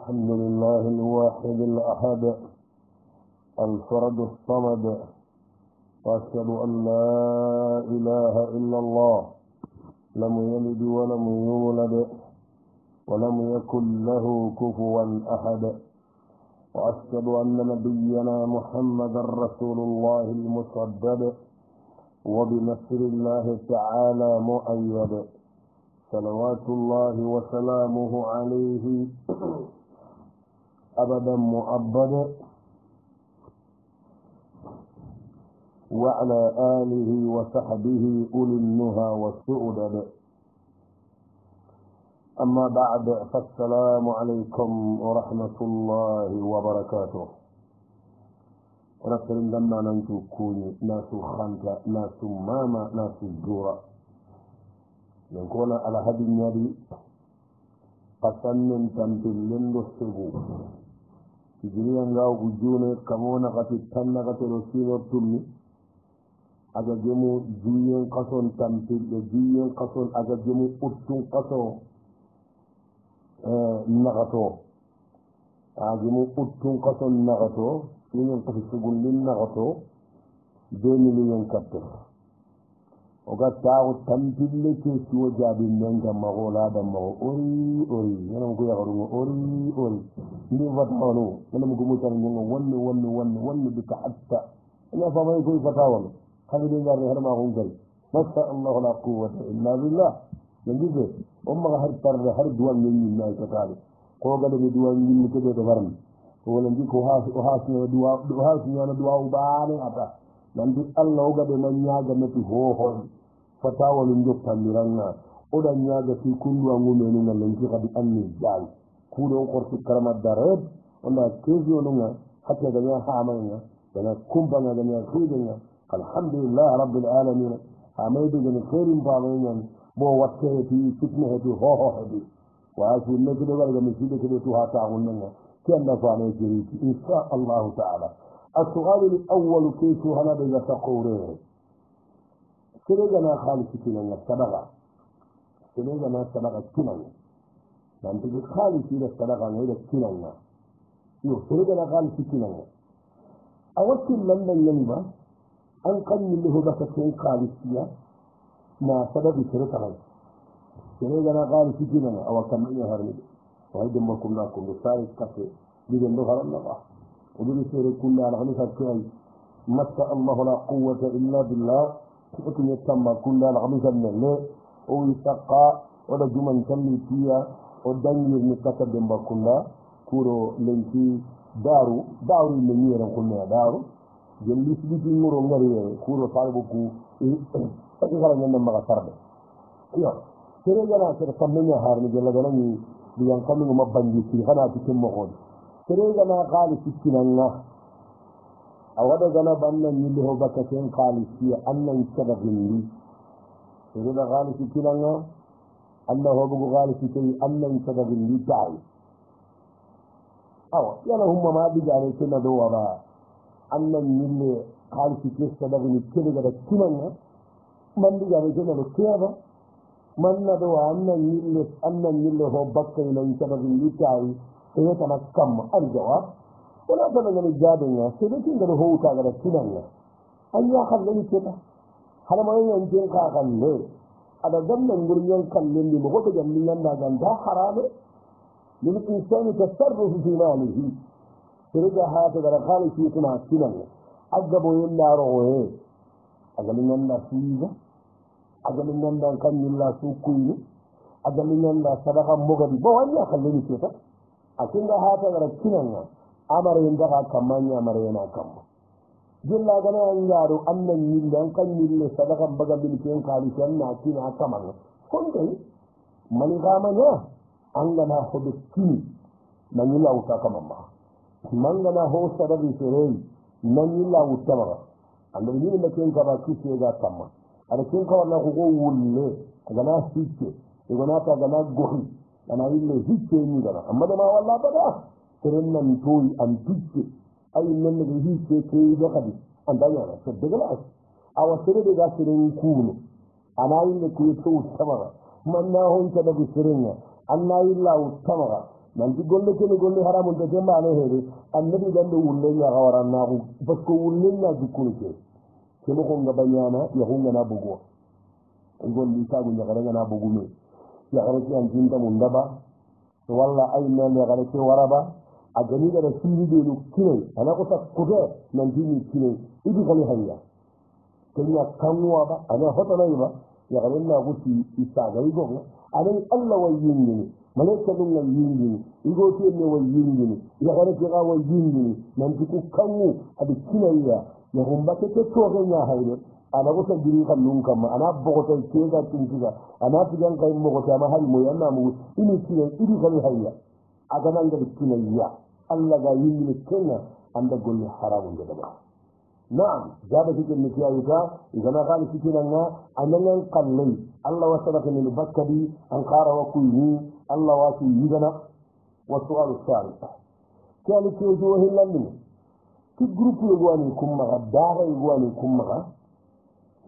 الحمد لله الواحد الأحد الفرد الصمد، وأشهد أن لا إله إلا الله لم يلد ولم يولد ولم يكن له كفوا أحد، وأشهد أن نبينا محمدا رسول الله المصدد وبنصر الله تعالى مؤيد، صلوات الله وسلامه عليه أبدا مؤبدا، وعلى آله وصحبه أولي النهى والسؤدد. أما بعد، فالسلام عليكم ورحمة الله وبركاته. ونصر لما ننجو كوني ناس خانتا ناس ماما ناس جورا ينكون على هذه النبي قسم تنبلن السبو تجري أن لا وجونه كمونا قد تنغت رسول التمي aga jemu jiyen kason tampil jiyen kason aga jemu uttun kaso nagato aga jemu uttun kason nagato inen ko sugundin nagato 2 million kapte oga tawo tampille ke suwo jabi menga magola da mago ori yana ko yagaru ori ni fatawano mana mu gumu tan ngo wonni bika hatta ina famay ko fatawano خلينا نجرب هرما غنجري ما شاء الله لا قوة إلا بالله نجيب أمك هر دوان مني ما يكتالي قوة لم دوان مني كده تفرم هو نجيك وهاسنا دواء وباني أتا نجيب الله وقد من ياجا نتي هو فتاوى من جوك تنبيرنا ودا نياجا في كل ومؤمنين لنجي قد أني جاي كل وقرت كرامة دارب ونا كيف يوننا حتى جميع حاملنا ونا كمبنا جميع خيدنا الحمد لله رب العالمين حميد بن خير باغيا بو واتيتي فتنه هو هدي واسي النجد ورغم سيدك توها تعاوننا كان نفعنا جريتي ان شاء الله تعالى. السؤال الاول كيف هنا بذا تقوره سيدنا خالص كنا الصدقه سيدنا الصدقه كنا ننتج خالص الى الصدقه الى كنا سيدنا خالص كنا اوكل من ينبا an kan yi lahu baka cikin kalisiya na sababi shirka mai sai ga na kalisi kina a wakan ne har ne wai da makum na kun sai kafe digan do haran na ba ubi sai kullu ala hamsa kai matta Allah la quwwata illa billah kutu ne tamma kullu ala hamsa ne o isaqa wala juman kalli tiya o dangi ni kata de makunna kuro lenti daru ne ni ran kunna daru jelli sibiti ngoro ngari kuro falbo ku e kala nyanda maga sarbe yo tere gana tere kamnya harni jella gana ni diyan kamu mabandi ci xana ci mo xol tere gana xali ci kinanga awada gana banna ni lo baka ten xali ci annan sabagindi tere da xali ci kinanga Allah ho bugu xali ci tay annan sabagindi tay awa yana humma ma bi gare ci na do waba annan yille halki ke sadaka ni kele da kinanga man diga ne jena do kiyaba man na do annan yille ho bakka ina sadaka ni tayi sai ta nakam al jawab wala da ne jadin sai da kin da ho ta ga kinanga an ya kallon ke ta har ma yan jin ka kalle ada gannan gurin kallon ni mo ko da nan da ganda harame lil insani tasarrufu fi malihi سرجع هذا الرخال في كنا كنا أجابوا يلا روه أجمعنا الناس أجمعنا الناس كان يلا سوكوي أجمعنا الناس سبقا مغرب بوانيا خليني كذا أكيد هذا الركنا أمر يندها كمان أمر ينا كم جل أجمع يارو أن يلا كان يلا سبقا بغرب بنتين كارثان ناكينا كمان كونتي مليغامنا أننا خدتي من يلا وتاكمما mangana ho sadabi serei nan yilla wutama anda ni ne ken ka ba kisse ga tamma ada ken ka na ko wulle aga na sikke ego na ta gana gohi ana yille hikke ni dara amma da ma walla bada seren nan toyi an tikke ay nan ne hikke ke da kadi anda yana so daga awa sere de ga seren kuno ana yille ku to wutama man na hon sadabi serenya anna yilla wutama nanti golle kene golle haramun te temba ne hede annabi gande wulle nya gawaranna ko parce que wulle nya dukunu ke kemo ko ngabanyana ya hunga na bugo ngolli sagu nya garanga na bugo me ya garake an jinta mun daba walla ay men ya garake waraba a gani da siri de lu kire ana ko ta kude nan dini kire idi kali hayya kenya kanwa ba ana hota na ba ya garanna gusi isa gari go anan Allah wayyini malaika dun nan yindi igo te ne wayyini ya garake ga wayyini nan ku kanwu abi kinayya ya humba ke to ga nya hayre ana ko ta giri kallun kam ana bogo ta ke ga tinjiga ana tigan kai mo ko ta ma hal mo yanna mu ini kire idi kali hayya aga nan ga kinayya Allah ga yindi kenna anda golle haramun da ba na'am jaba cikin nikiyayuka idan na gani cikin nan annan kallai Allah wasaraka min bakkadi an qara wa kuyni Allah wa fi yidana wa su'al salih kali ke jo hillan ki groupe yo wani kuma daga yo wani kuma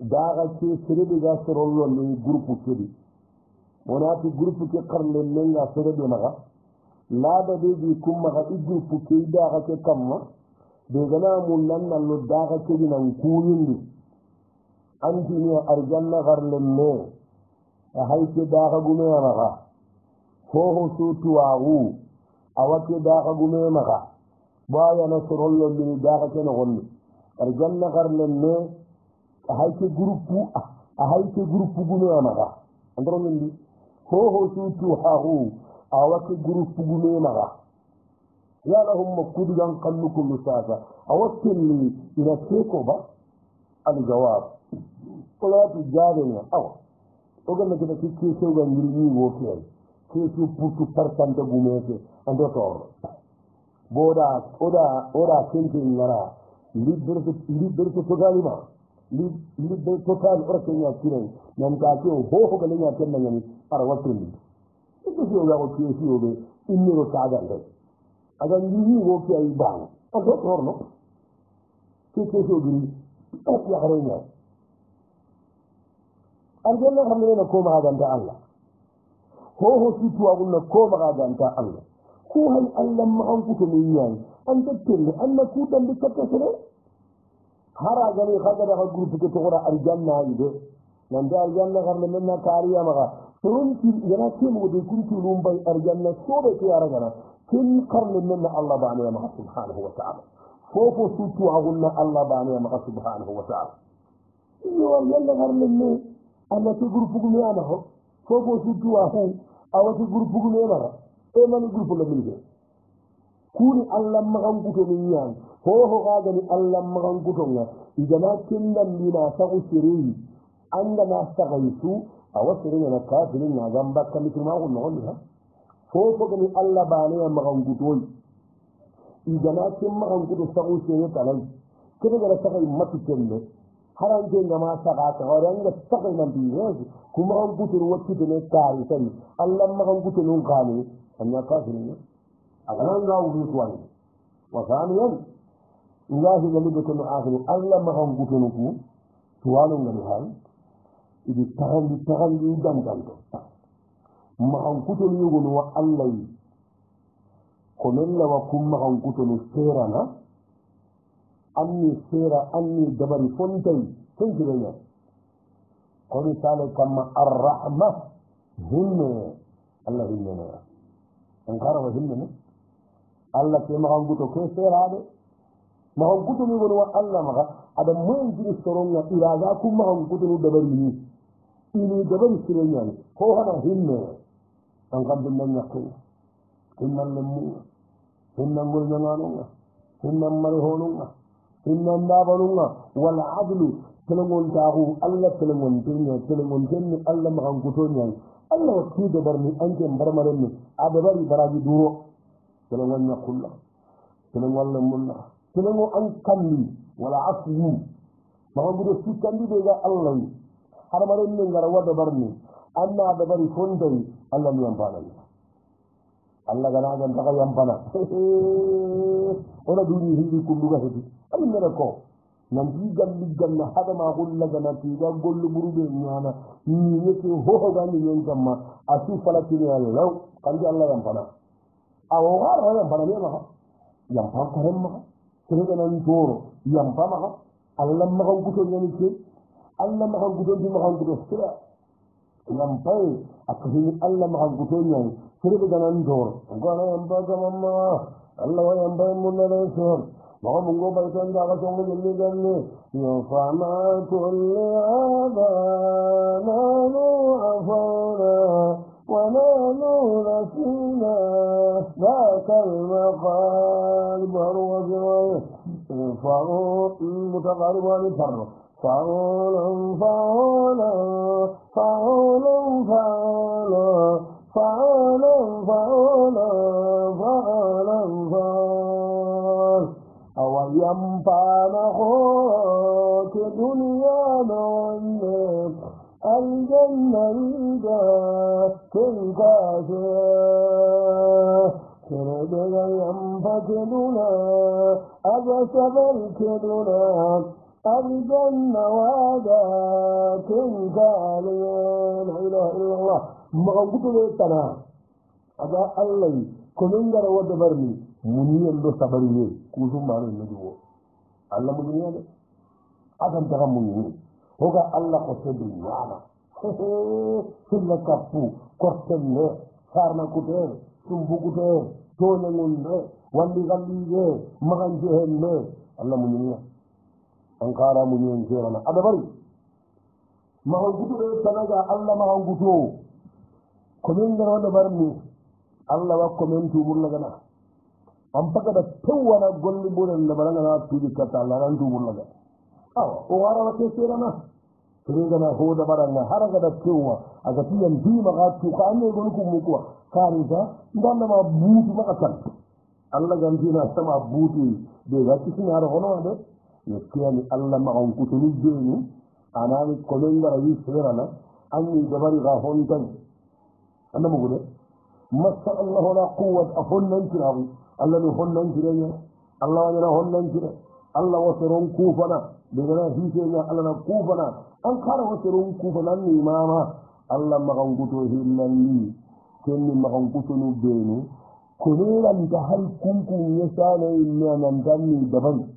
daga ke sirbe ga sorollo ni groupe kedi wona ti groupe ke karle men ga sirbe maga la da de kuma ga groupe ke daga ke kamma de gana mun nan nan lo daga ke nan kuyindi anti ni arjanna garle ne a hayke daga gume maga ho su tuwaru awake daga gume maga baya na sorollo ni daga ke no gonni arjanna garle ne a hayke groupe gume maga andro ni ho su tuwaru awake groupe gume maga ya lahum makudan qallukum lisasa awakil ila kekoba al jawab qulatu jabina aw ogamma ke ke sewga ngiri wo ke putu partante gumete ando to oda kente ngara liberté totalima liberté total orke nya kiren nan ka ke ho ga nya kenna nyami ara watuni ko yo ga ko ke yobe inniro taga de aga ngiri wo ke ay bang ando torno ke sogri ya garenya aljanna hamina ko ma ganta Allah ho situ agunna ko ma ganta Allah ko hay Allah ma an ku to min yan an tattelle anna ku dan bi katta sere hara gani khaga da groupe ke to gora aljanna ide nan da aljanna garne men na kariya maga turun ki yana ce mu de kuntu lumbay aljanna so be ya ragana kin karne men Allah ba ne ma subhanahu wa ta'ala fofo situ agunna Allah ba ne ma subhanahu wa ta'ala yo yalla garne men Allah to groupe gu ne ana ho fofo situ ahu awati groupe gu ne mara e man groupe la milge kuni Allah ma kan kuto min yan ho ga gani Allah ma kan kuto nga igana kindan dina sa usiri anda na sa gaisu awasiri na kafirin na gamba kan kuma ko non ha fofo gani Allah ba ne ma kan kuto igana kin ma kan kuto sa usiri talai kida ga sa kai matu kende haran je ngama sa ga ta orang ga sa kai man biyo kuma an kuto wacce ne kare sai Allah ma kan kuto nun kane anya kafirin أغنى وجوتوان وثانيا الله يلبك الآخر أغلى ما هم قتلوكو توانو غنيهان إذا تغن يدام جانتو ما هم قتلوا يغنوا الله كنلا وكم ما هم قتلوا سيرانا أني دبري فنتي تنجرين قولي تعالى كما الرحمة هم الله هننا أنكارا وهننا Allah ke mahanguto ke serade mahanguto ni wonwa Allah maga ada mun jiri soronga iraga ku mahanguto ni dabari ni ini dabari sirenya ko hana hinne an kam dum nan yakku hinnan lemu hinnan gol nananunga hinnan mari honunga hinnan dabalunga wal adlu telengon tahu Allah telengon tinni Allah mahanguto ni Allah wakti dabarni anke barmarni adabari baraji duro telengon yakulla telengon lemunna telengon ankalli wala asli mahamudu sikandi be ga Allah har maron ne ngara wada barni anna da bari fondai Allah ni yampana Allah gana gan ta yampana ona duni hindi kunduga hedi amin ne ko nan digal na hada ma gulla gana ti ga gollu burube nyana ni yake ho ga ni yon kamma asu falati ne Allah kandi Allah yampana awara ya bana ma yang pakaran ma sirga nan toro yang pama Allah ma kan kuto ni ce Allah ma kan kuto ma kan kuto sira yang pai akhi Allah ma kan kuto ni sirga nan toro ngana yang baga mamma Allah yang bai mun na sir ma mungo bai san da ga songo ni ganne ya fama kulli abana afara ونحن رسولنا ذاك المقال بروج فعول متقارب عن الفر فعول فعول فعول فعول فعول فعول فعول فعول أو ينفعن خوك دنيا نونك الجنة ريدا كنكاسا كردنا ينفتلنا أبسط الكدنا الجنة وادا كنكاليا لا إله إلا الله مغبط ليتنا أجا الله كننجر ودبرني منيا لو سبرني كوزم مارو نجوو الله منيا أكن تغم منيا hoga Allah ko sebi yana silla kappu kortelle sarna kute tumbu kute tole ngunde wandi gallige maganje henne Allah munyina ankara munyin jerana adabari magan kutu tanaga Allah magan kutu komin gara wanda barni Allah wa komen tubur lagana ampaka da tawwana golli buran da baranga na tudi kata Allah ran tubur laga o wara wa keserana sirigana hoda baranga haraga da tewa aga tiyan bi maga tu ka ne gon ku mukuwa karita ndanda ma buutu maka tan Allah gantina sama buutu de ga cikin yaro hono de ne kiyani Allah ma on ku tulu jeni anani komen ngara yi sirana anni dabari ga hontan anda mu gode masha Allah la quwwat ahonnan kirabu Allah ne honnan kiranya Allah ne honnan kiranya Allah wasaron kufana daga na hike ne Allah na kufana an kara wasaron kufana ni mama Allah magan guto hillalli kenni magan guto no benu ko ne ran da har kunkun ya sane ne nan danni daban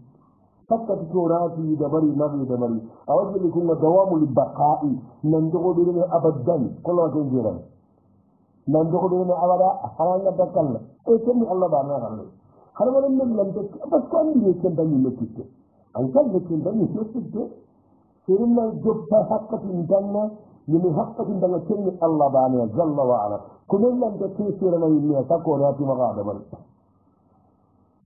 fakka to rati dabari nabi dabari a wajen kun ga dawamul baqa'i nan dogo ne abadan kullu wajen jiran nan dogo ne abada haranga bakalla e kenni Allah ba na halle har wani nan da bas kan ne kan da ne kike an kan da kin da ne kike sai nan joppa haqqatin danna yimi haqqatin danna kenni Allah ba ne jalla wa ala kuma nan da ke sira na ne ta ko na ti maga da bar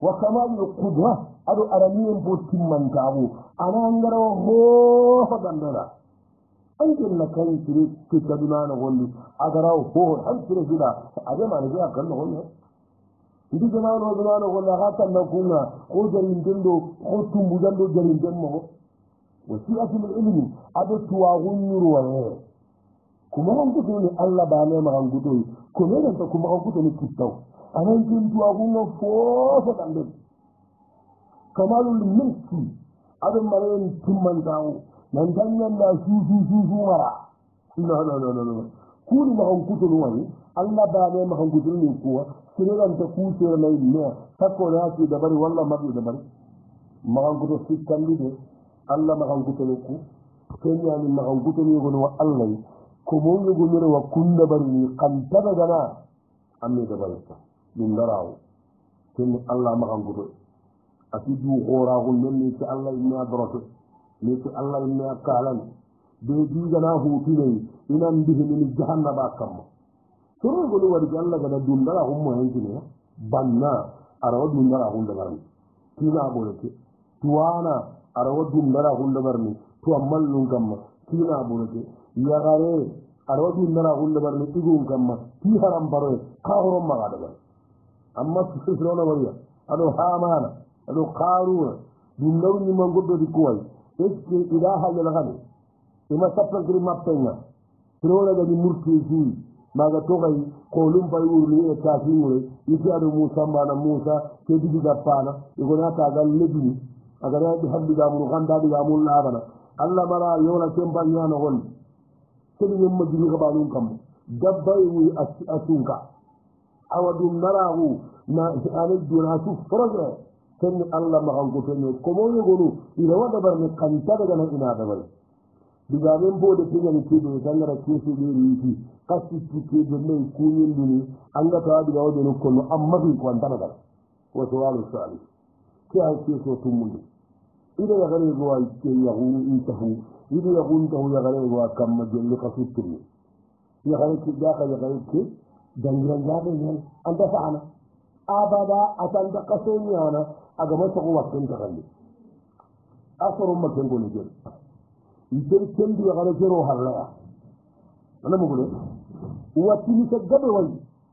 wa kamal qudra adu araniyin botin man tabu anan garo ho dandara an jinna kan kire ke kaduna na golli agara ho an kire gida ade ma ne ga kan no ne ndi jamano wala hatan na kunga ko jarin dindo ko tumbu dando jarin demmo wasiatul ilmi ado tuwa gunyuru waye kuma an gudu ne Allah ba ne ma an gudu kuma ran ta kuma an gudu ne kitau anan jin tuwa gunno fo so dande kamalul mulki ado maren tumman dawo nan dannan na su mara no kuri ma an gudu ne Allah ba ne ma an gudu ne kuwa kiran ta kuce mai ne tako na shi da bari wallahi mabi da bari magan gudo sikkan de Allah magan gudo ku kenya ni magan gudo ni gono wa Allah ko mo ni gono wa kun da bari ni kan ta daga na amme da bari din darawo kin Allah magan gudo ati du gora gon ni ci Allah inna adratu ni ci Allah inna kalan de di gana hutu ne inan bihi ni jahannaba kam suru golu wadi Allah gada dundara hummo henjine banna arawa dundara hunda barni kina bolete tuwana arawa dundara hunda barni to amallun kamma kina bolete yagare arawa dundara hunda barni tigun kamma ki haram baro ka horom magada bar amma sisrona wariya ado hamana ado qaruna dundaru ni mangoddo di kuwai eske ilaha illa gani ima sappa gri mappenga trola ga di murti sui maga togay ko lum bay wurni e tafiure yiti adu musa bana musa ke digi gappana igona ta gal lebi aga na di habbi ga mu ganda di ga mu labana Allah mara yola temba nyana hon kedi nyum digi ga balun kam dabbay wi asunka awadum narahu na ane donatu progrès kenni Allah mahanko tenni komo yogonu irawa dabarni kanta daga na ina dabar digamen bode tingani kebe dangara kesi beri yiki kasi tuke de mai kunyin duni anga ta diga wode no kono amma bi kwanta daga wato wala sali ki ay keso tumundi ida ya gare go ay ke ya hu intahu ida ya hu intahu ya gare go kamma jelle kasutri ya gare ki ya gare ki dangiran jabe ne anda fa'ana abada atanda kasonyana aga masa ko wakken tagalli asoro makken ko ni jeri idan kendi ya gare jero harla ana mugule wati ni ta gabe wai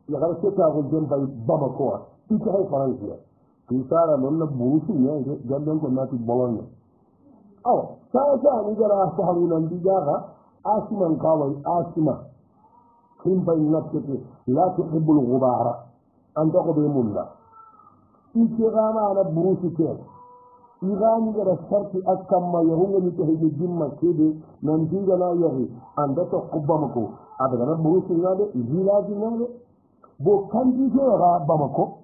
ya gare ta ko jemba bama ko ita hay faransiya kisara non na buusi ne gamben ko nati bolonne aw sa ni gara saharuna ndijaga asman kawai asma kin bay natte la tuhibbul ghubara anta ko be mulla ikirana na buusi ke igani gara sarti akamma yahunga ni tahidi jimma kede nan diga na yahi anda to kubamako adaga na buusi ngade ilaji ngade bo kandi jora bamako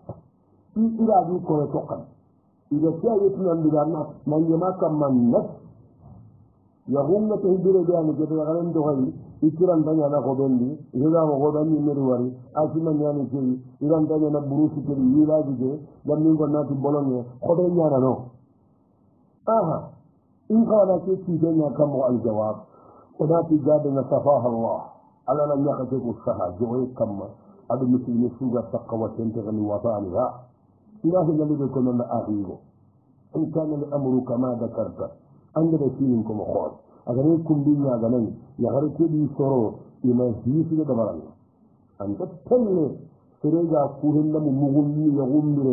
ira di ko tokan ida tiya yetu nan digarna nan yema kamman nas yahunga tahidire de ani gede garan do gali ikiran danya na ko bendi ida mo go dani meru wari asima nyani jeyi iran danya na burusi kedi ilaji de gammi ko nati bolonge ko be nyana no aha in kana ke ci danya kamo al jawab wadati gabe na safaha Allah ala lan yakate ko saha joy kamma adu muslimi suga taqwa tentani wataniha إله الذي يكون لنا آخره إن كان الأمر كما ذكرت أن رسولكم خاص أغنيكم بنا غني يغرق لي سرور إما هي في دبرنا أنت تنمي سرجع كورنا مغني يغمر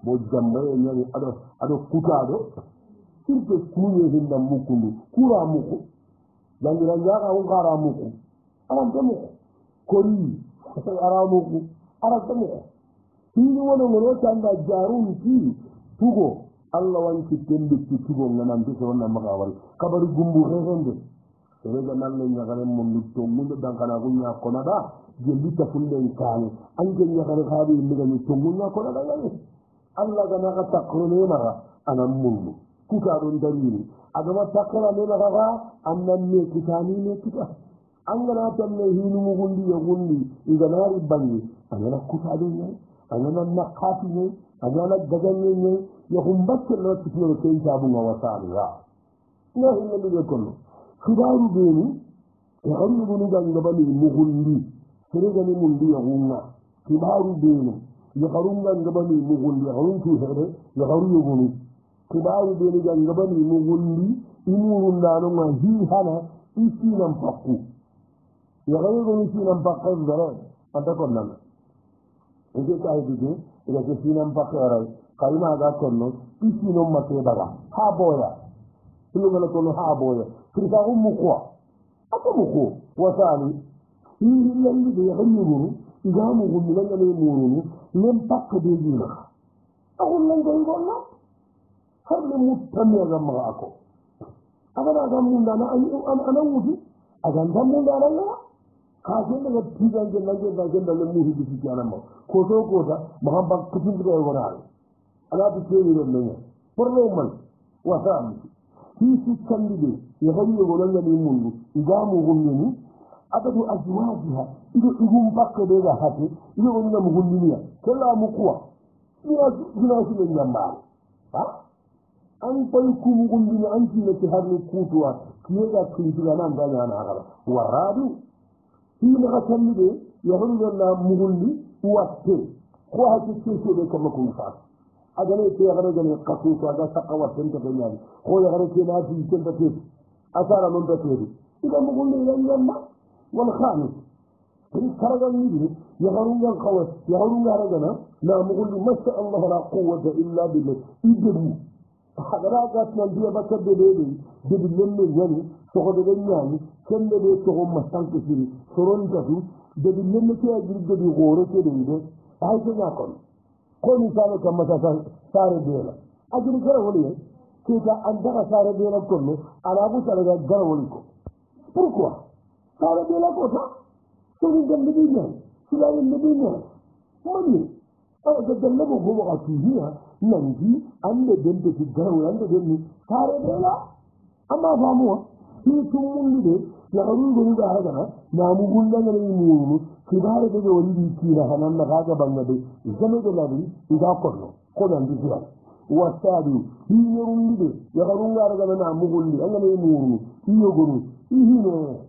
بجمع يعني أدو كتادو سيرك كوني هنا مكلو كورا مكو يعني رجع أو كارا مكو أنا تمكو كوري أرا مكو أرا تمكو ini wona ngono tanda jarun ki tugo Allah wanti tembe ki tugo ngana ndike wonna magawal kabaru gumbu rerende rega nalle nyagare mon lutto mun dankana gunya kona da jelli ta funden kane anje nyagare habi miga ni tungunya kona da yani Allah gana ka takrone maga anan mundu kuka don dalili agama takra ne maga annan ne kitani ne kita angana tanne hinu mugundi ya gundi iganari bangi angana kuka don ne أنا نقاتني أنا دجنني يهم بس لو تسمع كين جابوا وصاروا لا هي اللي يقول خبار بيني يغني بني جنبني مغني سرجني مندي يغنى خبار بيني يغرون جنبني مغني يغرون في هذا يغرون يغني خبار بيني جنبني مغني إنهم نانو ما هي هنا إسينام بقو يغرون إسينام بقو زرع أنت كنا ege tay dige ega ke sinam pakara kalma ga konno isino matte daga ha boya sulu ngala kono ha boya kirka ummu ko akamu ko wasani yi yalli de yanyuru igamu gumila ngale murunu lem pakka de dina akul lan go ngonna har le mutamya ga ma ako agana ga mun dana ana wuti aga ndammu dana la kaje daga tijan da lage da da lamu hidi kiyana ma ko da muhammad kutun da wala ala bi ce ni nan porlo man wa sam fi kandide ya hayyo golan da mundu igamu gumni abadu azwajiha ido igum bakke de ga hati ido wonna mu gumniya kala mu kuwa ina shi ne yamma ha an pai ku mu gumni an ci ne har ne kutuwa kiye ga kinjila nan da yana haka waradu hina katallide yahuruna mugundi watte ko hati kike de kama kun fa agane ke agane gane kafu to aga sakawa tenta de nyali ko yagare ke na ji tenta ke asara non da tedi ida mugundi yan yamma wal khamis in karagan ni yahuruna khawas yahuruna ragana na mugundi masha Allah la quwwata illa billah idu agara ga tan biya bakka de lemme yani to de nyani kende de to ma sanke siri soron tasu de lemme ke ajir de goro ke de ide ay ko nyakon ko ni sare kam mata sare de la ajir gara woni ke ka andara sare de la ko no ala bu sare ga gara woni ko pourquoi sare de la ko sa to ni gam de ni sila ni de ni mani ga dalle mo go ga tuhiya nanji ande dente ti garu ande denni sare bela amma famuwa shi tun mun de ya garu go ga haga na mu gunda ne mu kibare de wani kira hanan na ga banga de zame da labi ida ko nan di jira wasadu hiyorun de ya garu ga daga na mu gundi an ne mu iyo guru ihine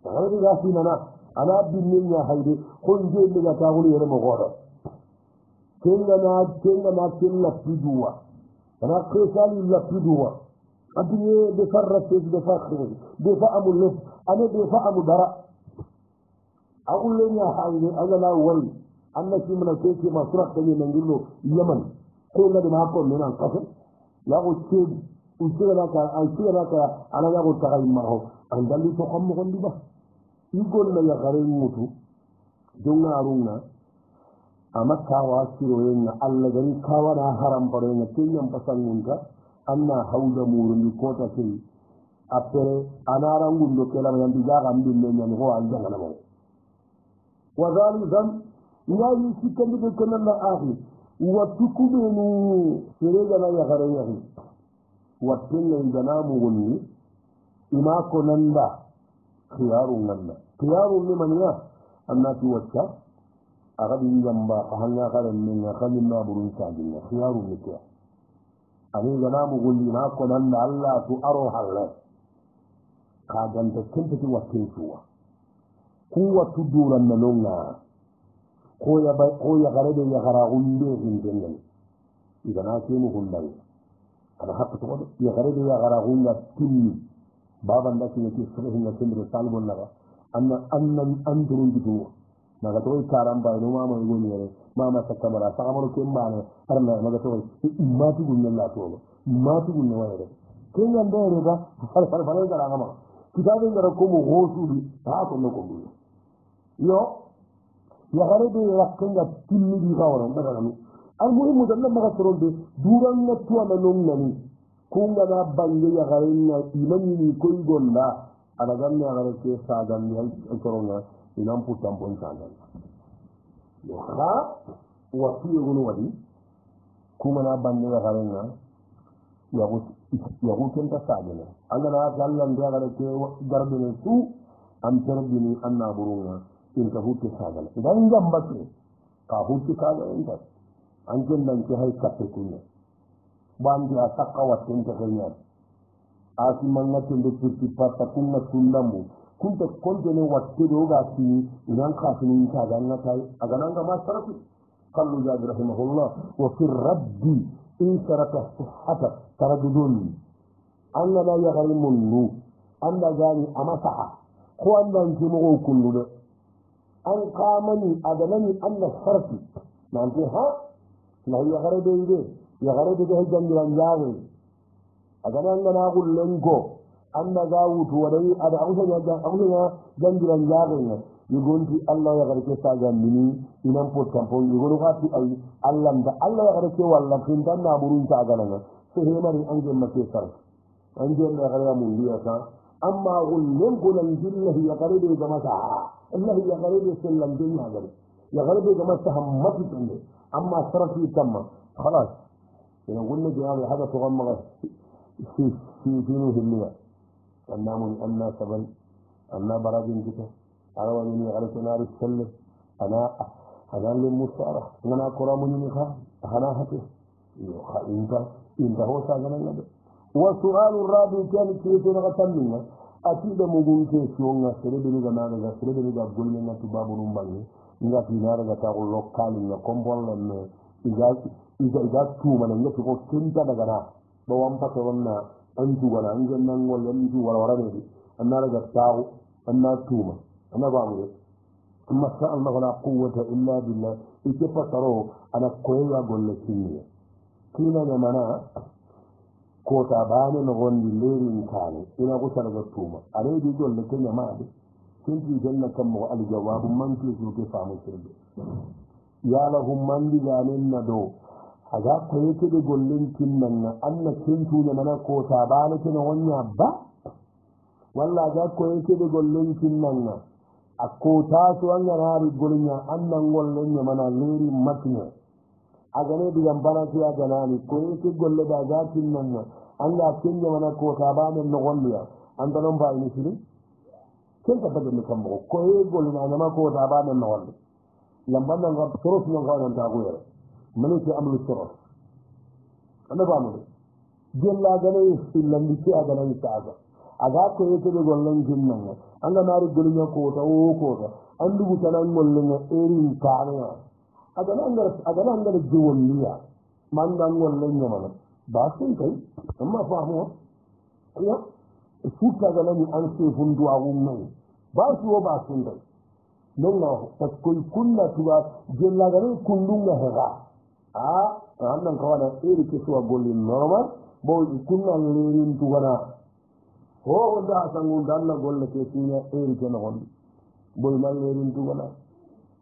sai ga shi na ana binnin ya haide kun je ne ga ta wuri yare mu godo kenga na kella fiduwa ana kesali la fiduwa adunye de farrate de fakhri de fa'amul lif ana de fa'amu dara aqulle nya haide agala wari annaki mana keke masura kanye nangillo yaman ko na de mako menan kafe la ko ce usira ka ana ya ko tagai maho andali to kam ko ndiba igol na ya gare mutu dunga aruna amma kawa siroyen na Allah gari kawa na haram bare na kinyan pasangunta anna hauda murun ko ta sai apere anaran gundo kala yan diga ga mbille nyan ko anja na mo wa zalikan ngai sikan de kana na ahi wa tukubenu sirega na ya gare ya wa tinna indana mu gunni ima ko nanda khiyarun liman ya annati wacca agadi yamba ahanya karen min khamin na burun sabina khiyaru mitya ani gana mu gulli ma ko nan Allah tu aro halle ka ganta kinta ti wakin suwa ku watu duran na nonga ko ya gare de ya gara gunde hinden igana ke mu hundai ana hakka to ya gare de ya gara gunga tinni baban da ke sirrin na tindro salbon laga annan andurun gidu maga to karam ba no mama ngoni yare mama sakamara sakamaro kembane arna maga to matu gunne la to matu gunne wayre kenya ndere da far da ngama kitabe ngara ko mo hosuli ta ko no ko bu yo ya gare de rakkenga tinni di gawran da ngami al muhimu dan maga toronde duran na tuwa na non nani kunga na bange ya gare na imani ni koy gonda ana ganne gare ke sa ganne al toronga inan putan pun sanan yo ha wasi gunu wadi kuma na banne ga garenga ya go kenta sajene anga na gallan da ga ke garbe ne su am tarbini anna burunga in ka hutte sajale idan gambake ka hutte sajale inta an nan ke hay kappe kunne bandi ataka watin ta kanya asiman na tunde tutti patta kunna sunnamu kunta kontene watte do ga ti idan ka tinin ta ganna kai aga nan ga masarafi kallu ya rahimahullah wa fi rabbi in sarata sihhata taraddudun anna la yaghrimun anna gani amasaha ko annan jumugo kullu de an qamani adanani anna sarfi nan ti ha la yaghridu ide yaghridu de jangiran yawe aga nan na gullen go anna gawutu wadai ada ausanya jangiran yawe ne yugonti Allah ya garke saga mini inan pot kampon yugoro hati ay Allah da Allah ya garke walla kin dan na burun ta gananga so he mari anje make sar anje na gara mun biya sa amma gullun gulan billahi ya garbe ga masa Allah ya garbe sallam din ya garbe ya garbe ga masa hammatu tunde amma sarfi tamma khalas ina gunne jawabi hada to gamma fi dinu hilliya anna saban anna barajin kita arawani arasana risalle ana musara ngana koramun ni kha ana hatu yo kha inta ho sa ngana ngade wa su'alu rabi kan kiyete na tanninga atida mugun ke shonga sere de ga naga ga sere de ga golne na tubabu rumbangi nga tinara ga ta lokali na kombol ne iga tu mana ne ko kinta daga na ba wampa to wanna anju wala anjan nan wala anju wala ne annara ga tawo anna tuma أنا بعمل ما شاء الله ولا قوة إلا بالله إذا فتروا أنا كويس أقول لك كنا نمنا كوتا باني نغني ليرين كاني إنا قصر قطوما أريد يقول لك يا مالي كنت يجلنا كم الجواب من كيسو كفامو سرد يا لهم من بجانين ندو هذا كويس يقول لك كنا أن كنتو نمنا كوتا باني كنا ونيا با والله هذا كويس يقول لك كنا akota su anganari golinya annan golle mana leri matne agane digam bana ti aganani ko yake golle da gatin nan anga kenya mana kota bane no golliya andanon ba ini siri ken ka bagel kam ko e golle na ma kota bane no golle lamban nan ga toros no ga nan ta go yere mani ti amlu toros anda ba mu gella gane illandi ti agane ta aga ko yake be gollen jinnan anga nari golinya kota o kota andugu tanan gollen erin kaane agana angara jiwonniya mandan gollen mana ba sun kai amma fahimu ya fuka ga nan an ce fundu a umman ba su ba sun kai non na takkul kunna tuba jella ga kullun ga ha annan kawana iri ke suwa gollen normal bo kunna lerin tugana ho da sangun dan na golle ke tinya eri ke no boy man lerin tugana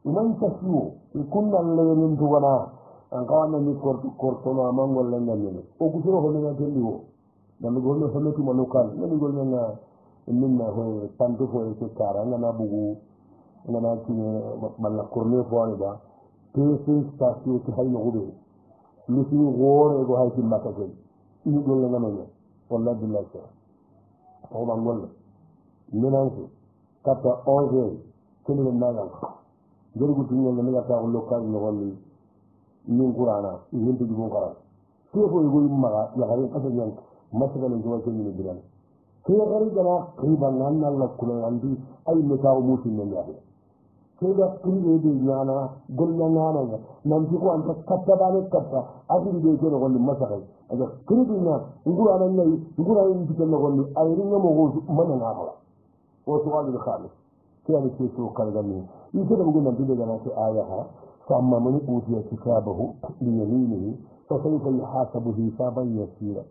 man tasiwo kunna lerin tugana an kawana ni korto na mangol la ngani o ku soro hono na telliwo dan golle hono tu manukal ni golle na minna ho tanto ko ke kara na bugu na ti malla korne fo ba te stasio ke hayno gobe ni ti gore go hayti makake ni golle na no wallahi billahi o bangol menanso kata oje kene naga jorgu tinga naga ta lokal no walli min qur'ana min tu mo qara ko ko go imma ya gari kasa yan masaka ni go ni bilan ko gari dana kriban nan Allah kula andi ay me taw muti ne ya ko da kiri de nyana golla nyana nan ji ko an katta bane katta afiri de ko no masaka aga kiribina ngura nan nayi ngura yin dikel no gondi ay ringa mo go man na ha o to wal khalis kiyani ce so kalgami ita da mugun nan da na ce aya ha famma man utiya kitabahu bi yaminihi fa sawfa yuhasabu hisaban yasira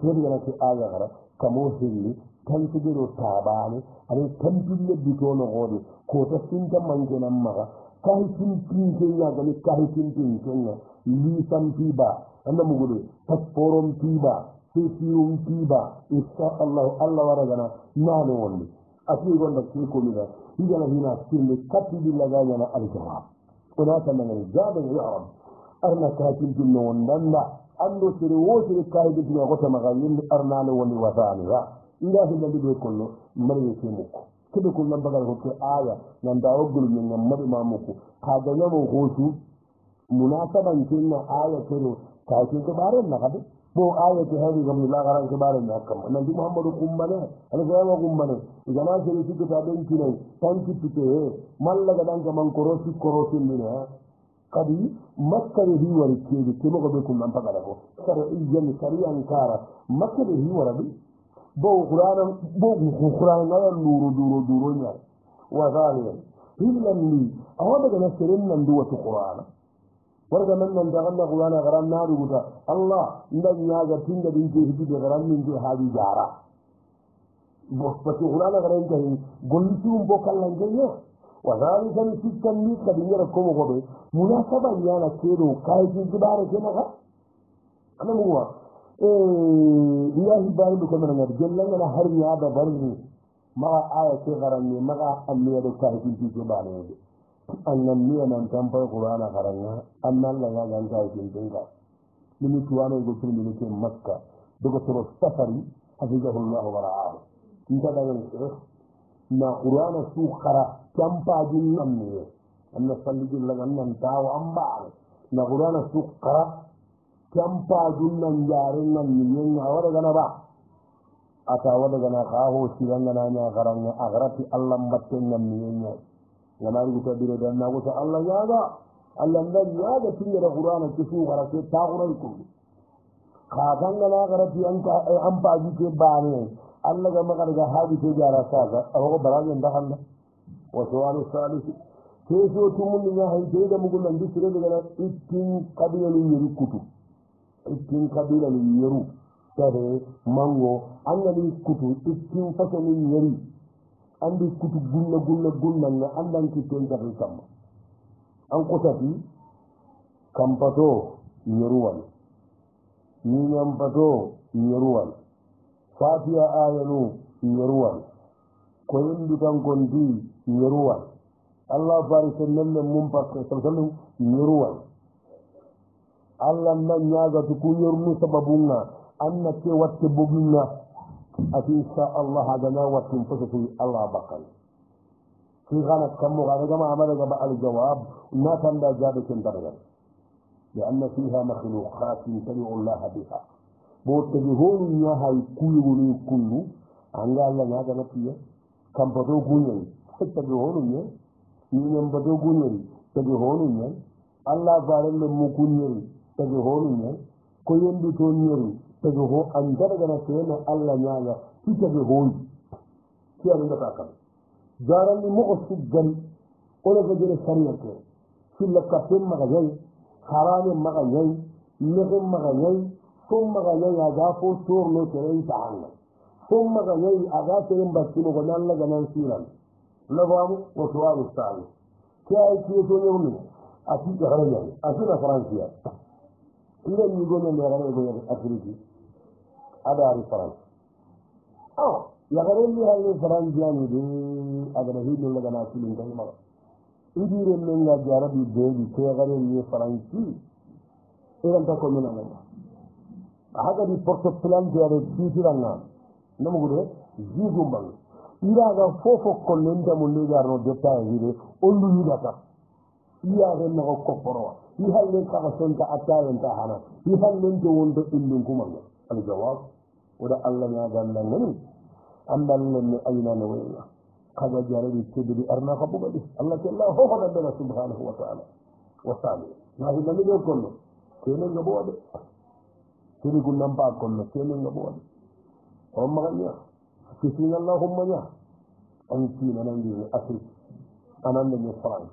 kiyani na ce aya ha kamo hirni kan tugiro tabane ani tambille bitono gode ko ta sinta mangenan maga kai tin ya ga ni kai tin kenna li sampiba anda mugudu passporum tiba sesium tiba insha Allah Allah waragana nano wonni afi gonda ko mida higala hina sinde katti billaga na aljawab ona tamanga jabe ya rab arna katin dunno wondanda ando sere wotere kayde dina ko tamagalin arna no woni watani ha ila fi lambi do kollo mari ke mukko kebe ko lambagal ko aya nan dawo gulu min mari mamuko kaga yamo hotu munasaban kinna aya kero ka ke bare na kade bo aya ke hadi gam la garan ke bare na kam nan di muhammadu kummane ala ga ma kummane igana ke ci ta den kinai tan ci tike malla ga dan ga man korosi ni na kadi makka hi wari ke mo ko be kun nan pagala ko sare ijen sariyan kara makka hi warabi bo qur'an na duro nya wa zaliya hillan ni awada ga nasirin nan duwa qur'an warga nan da Allah qur'ana garan na rubuta Allah indan ya ga tinda din ke hidi da garan min je hadi jara bo pati qur'ana garan ke gollitum bo kallan je wa zalika sikkan ni kadin yara ko mo gobe munasaba yana kedo kai ji dubare ke naga anamuwa ilahi bari ko man ngar jellan na har ya da barni ma aya ce garan ne maga amma da kai ji dubare ne annan ne nan tambar qur'ana garanga annan la ga ganta ji dinga mini tuwana go tun ne ke makka daga turo safari hafizahu Allah wa ra'ahu inda da na qur'ana su khara tampa jin nan ne annan sallallahu alaihi wasallam tawo amba na qur'ana su khara tampa jin nan yarin nan ne ya wada gana ba ata wada gana kaho siran gana nya garanga agarati Allah batten nan ne lamari guta biro dan na guta Allah ya ga Allah nan ya ga tinga da qur'ana ki su gara ke ta qur'an ku ka ganga na garati an ba ji ke ba ne Allah ga maka daga hadi ke jara sa ga awo barazan da Allah wa su'alu salih ke so tumun ya haide da mugun nan dukire daga ikin kabila ni yiri kutu ikin kabila ni yiru tare mango annali kutu ikin fasani yiri andi kutu gunna na andan ki ton da kam an kotati kampato yiruwan ni nampato yiruwan fatiha ayanu yiruwan koyendu tan kondi nyeruwan Allah bari sennelle mum pakke sallallahu nyeruwan Allah na nyaga tu kunyurnu sababunga anna ke watte boginga ati insha Allah hadana wattin fasatu Allah bakal fi gana kamu gana gama amala gaba al jawab na tanda jabe ken taraga لأن فيها مخلوقات تدعو الله بها بوتجهون يا هاي كل كل anga Allah na ga nafiya kan fado gunyen ta ga honun ne ni nan fado gunyen ta ga honun ne Allah baran da mu kunyen ta ga honun ne ko yandi to nyeri ta ga ho an daga na sai na Allah ya ga ki ta ga hon ki an da ka jaran ni mu usgan ko da ga jira sariya ko silla ka tin magajai haramin magajai nihin magajai sun magajai ya gafo tur ne kare ta hannu ثم غني أغاثهم بسينه غنان لغنان سيرا لغوامو وسؤال الثاني كي كيسون يومي أكيد غريان أكيد فرنسيا إذا يقولون أن يغني أفريقي هذا عارف فرنسا يغني هاي فرنسيا ندي أغنهي من لغنان سيلين كي مرة إذا من جارب يدي كي غني فرنسي إذا تكون من أغنى هذا دي portoflan جارب كيسيرا namugude jigumbal iraga fofo kollenta mo legarno detail hide ondu yidata iyaga nago kopporo i halle kaga sonta attayenta hana i hallente wonto illin kumanga aljawab oda allah ñagalla ngani andallenne aynane wayna kaga jarabi tededi arna ka bugadi allah kella hohoɗandena subhanahu wa taala wa sali nahillani ɗo konno kenenga ɓowade kedi gu nampa konno kenenga ɓowade Omanya, kisah Allahumma ya, anti nanti asli, anandanya Farang.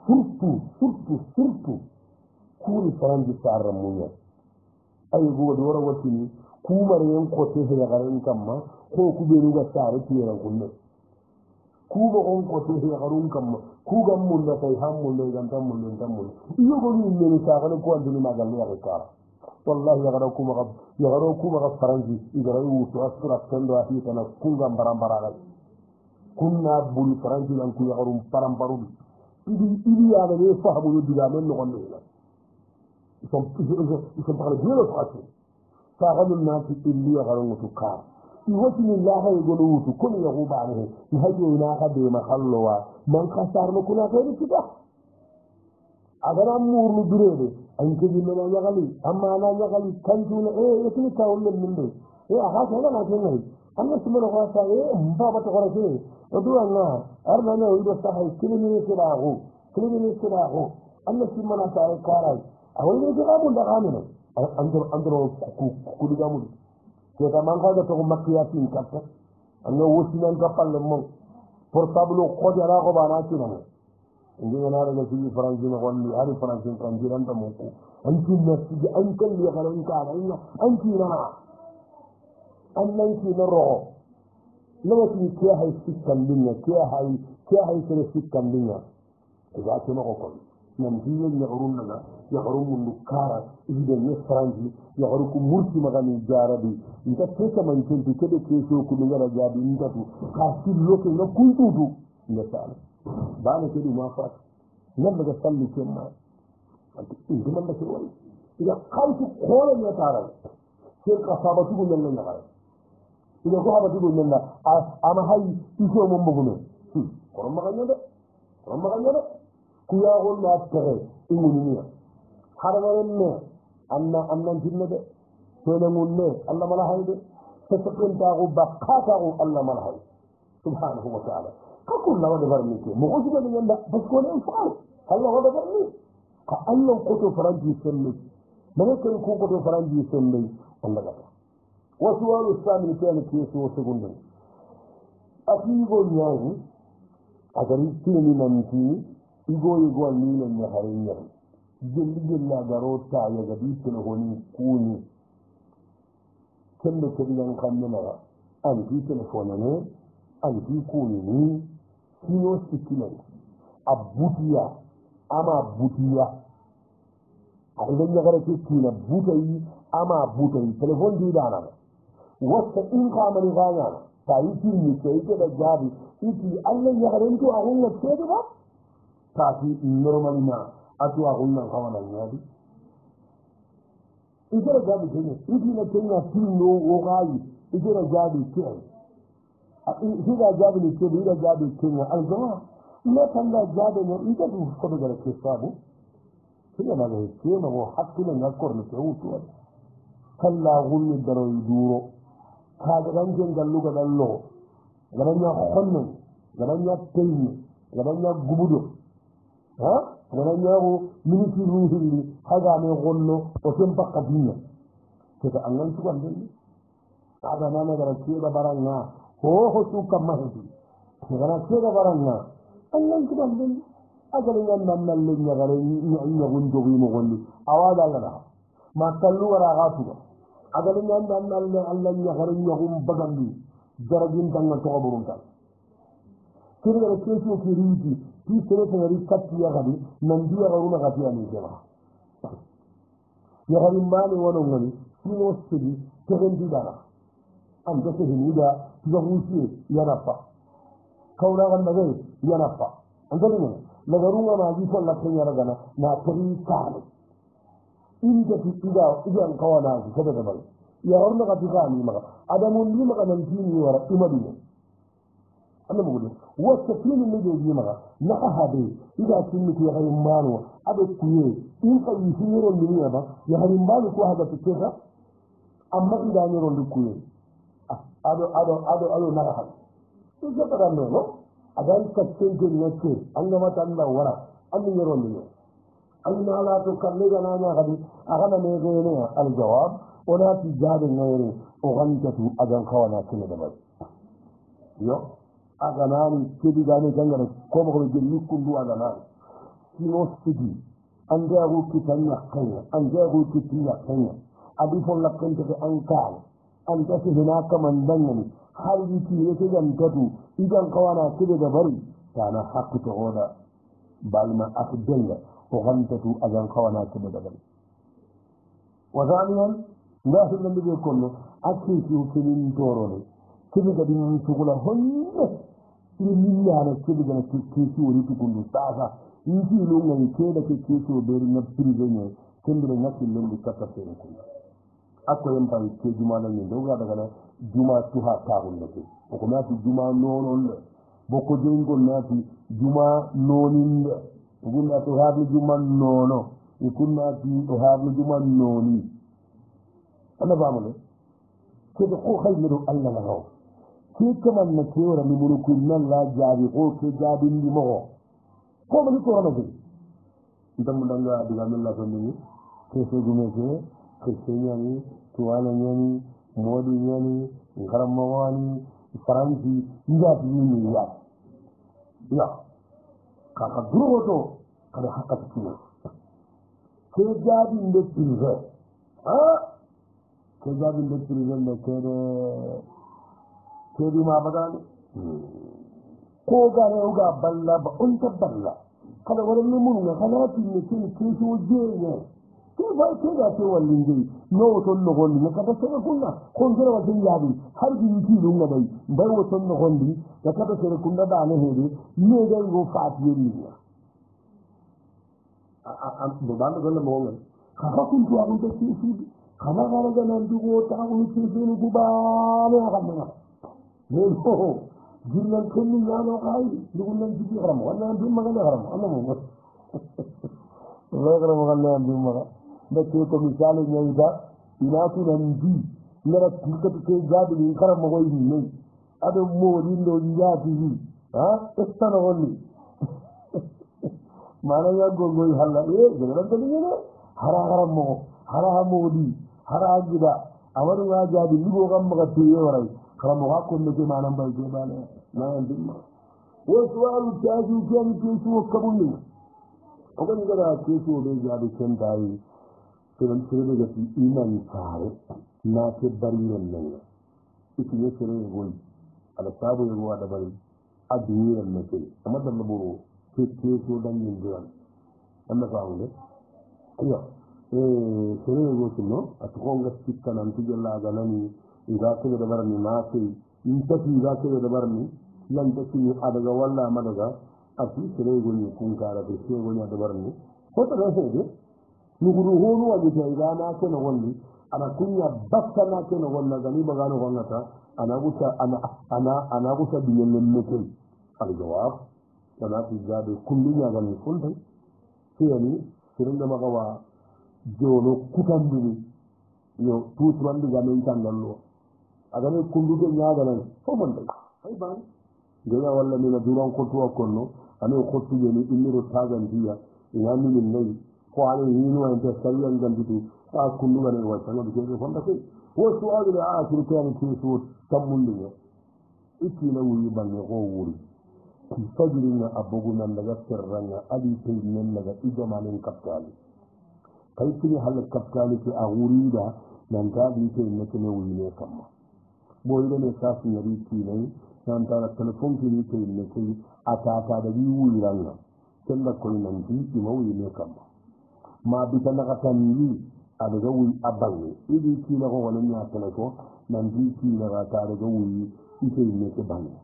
Surtu, kuri Farang di saramunya. Ayo gua dua orang ini, kumar yang kote sekarang kamma, ko kuberu ga sare tiang kunne. Kubo on kote sekarang kamma, kugam mulla tay ham mulla gantam mulla. Iyo goni ini sekarang ko anduni magal ya rekar. Wallahi yagaro kuma faranji igaro wuto asura tendo ahi kana kunga barambara kunna buri faranji nan ku yagaro parambaru idi ya ne fahamu yo diga men no gonne ils sont parlé bien le français fa ganu nati illi yagaro mutu ka i wati ni la hay gonu wutu kun yago ba ne i hayo na ka de mahallowa man khasar no kuna kai kita agara murnu durede anke jinna yagali amma na yagali kanjuna yati tawle minde aha kana na tenai amma sumano khasa mbaba to khorase odu anna arna na wido sahay kilini kirago amma sumana ta karai awai ne ga mun da kanina andro kudiga mun ke ta manga da to makiyati kapta anno wosinan kapalle mon portable ko jara ko bana tinana ingi na daga cikin faransi na wani hari faransin kanjiran da muku an na sigi an kalli ya kalan ka da ina an nan na roho lokacin ke hai sikkan dinna ke hai sere sikkan dinna za ta mako kon nan biyo ya urun daga ya urun mun kara idan ne faransi ya urun ku murti magani jarabi inta ce ta man tin ke da ke so ku dinga jabi inta tu ka shi lokacin na kuntutu ne sala ba ne kedi ma fa nan daga salli kenan in kuma da wani idan kanku kore ne tare sai ka sabatu gun nan da idan ko habatu gun nan ama hay iso mun bugu ne ko maganya da ku ya holla tare in ne har waren ne annan jinne de to ne mun ne Allah mala hayde sai ta go bakka ta go Allah mala hayde subhanahu wa ta'ala kakun na wada barni ke mo ojiba ni yanda basko ne fa Allah wada barni ka Allah ko to faranji senne mana ko to faranji senne Allah ga wasu wani sami ke ne ke so segunde akigo nyayi agari tini nanti igo ni ne harinya jilla garota ya gabi tini honi kuni kende ke dinan kannena an fi telefona ne an fi kuni ni kino sikinan abutiya ama butiya a idan ya gara ke kina butayi ama butayi telefon di dana wasta in ka mani ganya ta yi kini ke ita da jabi iti Allah yagarentu agunga seduga tati normalina atu agunga kawana nyadi ikira jadi kenya iti na kenya tino wogai ikira jadi kenya ikira jadi ni kenya ikira jadi kenya aljawa ma kanda jadi no ita du kodo gara kesabu kenya na ga kenya wo hakuna ngakor ni tewutu kalla gunni daro duro kaga ranjen galluga dallo garanya khonno garanya tayni garanya gubudo garanya ko miniti ruhili haga me gonno o sempa kadina keta angan su gande kaga nana gara keda baranga ho su kamahdi gara keda baranga angan su gande agalnya nannalle nyagare nyagun jogi mo gondi awada ngara makallu wara gatu agalnya nannalle Allah nyagare nyagum bagandi jaragin tanga to burunta kire kesu kiriji ti tere tere katti ya gadi nandiya garuna gati ani jema ya gadi mani wono ngani sino sidi tegendi dara am to se hinuda tiga husi ya nafa kaura kan nage ya nafa andali ne lagarunga ma ji falla kenya ragana na tari kale inda tiga idan kawana ji kada da bai ya horna ka tiga ni maka adamun ni maka nan tini wara imadi Allah mu gudu wasta tini ne da yi maka na ahade ida tini ku ya hayin mano abe kuye in ka yi shi ron ni ba ya hayin mano ko haga tikira amma ida ne ron kuye ado na ha to ga da no adan ka tege ne ce an ga mata Allah wara an ne ron ni an na la to kalle ga na ga di aga na ne ga ne al jawab ona ti jade ngere o gantatu adan kawana kine da bai yo aga nani kedi gane gangara ko mo ko gelli kundu aga nani sino sidi ande agu kitanya kanya ande agu kitiya kanya adi fon la kente ke ankal ande se hina kamandangani har yiti yete gantatu idan kawana kide da bari kana hakku to oda balma afdalla o gantatu adan kawana kide da bari wadaniyan ndahi lambe be konno akki ci kinin torone kidi gadi mun sugula honne ini miliana kidi gana kisi wori tukundu sasa inti lunga ni keda ke kisi oberi na privenye kembere ngaki lembu kata sere kundi akko yempa ke juma na nyendo ga daga juma tuha tahunde ke ko nati juma nonon le boko jengo nati juma noninde ugunna to habi juma nono ikunna ti to habi juma noni ana bamule ke ko khayru Allah la raw ke kaman na kewara mi muruku nan la jabi ko ke jabi ni mo ko ma ko na ji ndam danga diga min la ko ni ke so gume ke senyani tuwala nyani modi nyani ngaram mawani faransi ndati ni ya ka duro to kada hakka tuwa ke jabi inde prive ke jabi inde prive ne ke di ma badani ko gare uga balla ba on ta balla kada wala mun na kana ti ne ke so je ke ba ke da ke wallin dai no to no gondi ne kada sai kunna ko jira wajen yabi har bi ti lunga dai bai wato no gondi da kada sai kunna da ne hede ne ga go fati ni a do bando golle mo ngal ka kun to abun ta ci kama gara ga nan dugo ta ku ci ni ku ba ne ka ma ne ko jinnan kunni ya no kai dugo nan ji haram wannan bin magana haram Allah mu Allah ga magana bin magana da ke ko misali ne da ina tu nan ji nara tuka ke gabi ni karam mo yi ne ado mo lindo ya ti estano wonni mana ya gogo halla jara da ni ne hara mo di hara gida amaru ya jadi ligo gam maga tiye warai karam mo hakko ne ke manan bai ke bale na ndimma wo suwalu taaju ken ke su kabulni o ko ni gara ke su be jadi ken dai seven sere ga ti iman sare na ke bari nan iki ne sere gol ala sabu yo da bari aduran ne ke amma da laburo ke so dan yin duran amma fa wala ayo sere go tuno atko nga sikka nan ti jalla ga nani iga ke da barni ma ke in ta ti iga ke da barni lanta kini adaga walla madaga ati seregoni kunkara ke segoni adabarni hoto da hede nuguru honu wajita igana ke no gondi ana kunya bakka na ke no gonna gani bagano gonnata ana gusa biyen meke al jawab kana fi jabe kullinya gani kuntai seyani serenda magawa jono kutambini yo tuusmandi gamen tangallo agane kundude ñaganan fo manda hay ban geya walla mina duran kotuwa konno ane kottujeni inniro tagandiya ñaminin nayi ko ane hinuwa inte sariyan ganditu a kundugane waccangadu keke fonda key wo suwagile a kiri keyani kirisuwo tammundiŋe ikkina wuyi bange ko wuri fajiriŋa a bogu nan daga serranga adi tey men daga ijomanin kaptali kay kini halle kaptali ke a wurida nanta ɗi tey nekene wuyine kamma boyilene sasinari kinai nantara téléphone kini tey nekey a tata dagi wuyiranga kenda koy nanti ima wuyine kamma ma bita naga tanni adaga wuyi a bange idi kina ko wona ñatene ko nanti kinaga ta daga wuyi itey neke bange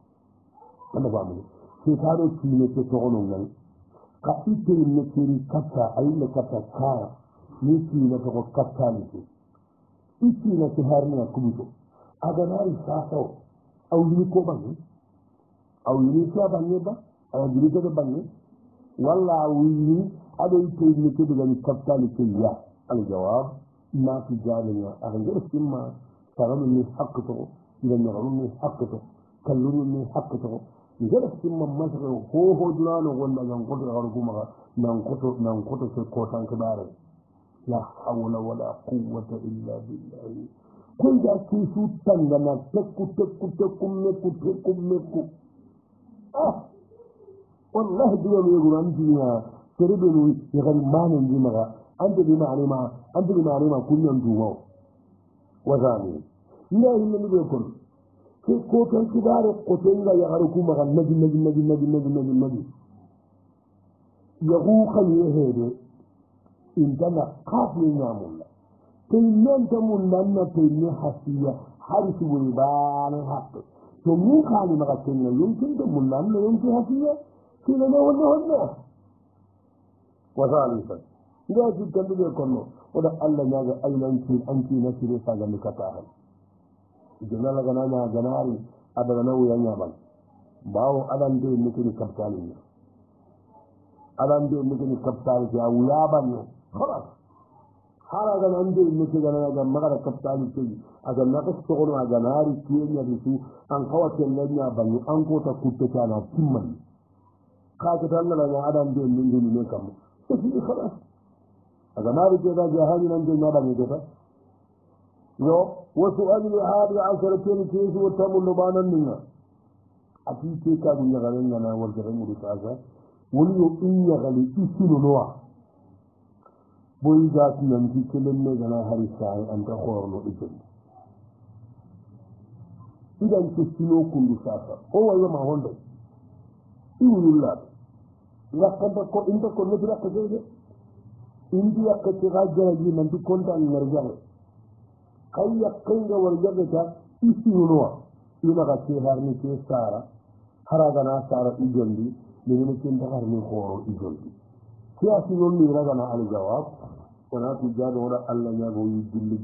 anda famune setaɗo kineke togono ngai ka itey nekeri katta ayille katta kara ni kina togo kattalike ikkina ke harniya kuɓito aganari sasao awini ko bange awini ke a bange ba awa girigede bange walla awini aɗo itteyine keɓegani kaftali ke ya aljawab mati jaɓega aka ngere simma saganu ni hakke togo ina ñagaru ni hakke to kallunu ni hakke togo ngere simma masaka hohodunano gonda nankoto yagaru kumaga nankoto ke kotanke ɓare la hawla wala quwwata illa billahi koyga suusu tangana tekku mekku wallahi digam yeguru antiya sereɓenu yagari manendimaga antedimanima kuñantumao wasani nda hillemiɓe kon ke kotan kibare kotenga yagaru kumaga nagi yagu kañe heede intana kafle ñamulla tey nenta mun nanna tey ne hasiya hari suguri baane hakke to min kaani maga kenga yonkinde mun nanna yonki hasiya kinane honne wasali tan nda jittanduɓe konno oɗa allah ñaga ancina sire sagandi katahan jonalaganaña ganari adagana wuya ñaɓal bawo aɗande mikini kaptaliña aɗande mikini kaptali ke a wuyaɓanno خلاص حالا عندي مثل أنا جمعنا كابتن كذي أجا نقص تقولون أجا ناري كينيا بيسو أن قوة اللجنة بني أنكو تكوت كنا تمن خاطر الله لنا عدم دين من دون نكمل تسيء خلاص أجا ناري كذا جهاني نندي ما بني كذا يو وسؤال هذا عشرة كيس وتمو لبانا منا أكيد كذا بني غلنا أنا والجرم رسالة وليو إني غلي إسلو نوا boy gaati nanti kelenne gana hari saare anta horno ijen idan ke sino kundu sasa o wayama honde iwullaade ngakkanta ko inta ko noti rakka jeede indi yakkete ka jaraji nanti kontan ngar jahe kay yakkenga war jageta isinunowa inaka ke harni ke sara haragana sara ijondi mimine kenta harni horo ijondi siasi non mi ragana al jawab wana tu jado wala alla nyago yi dille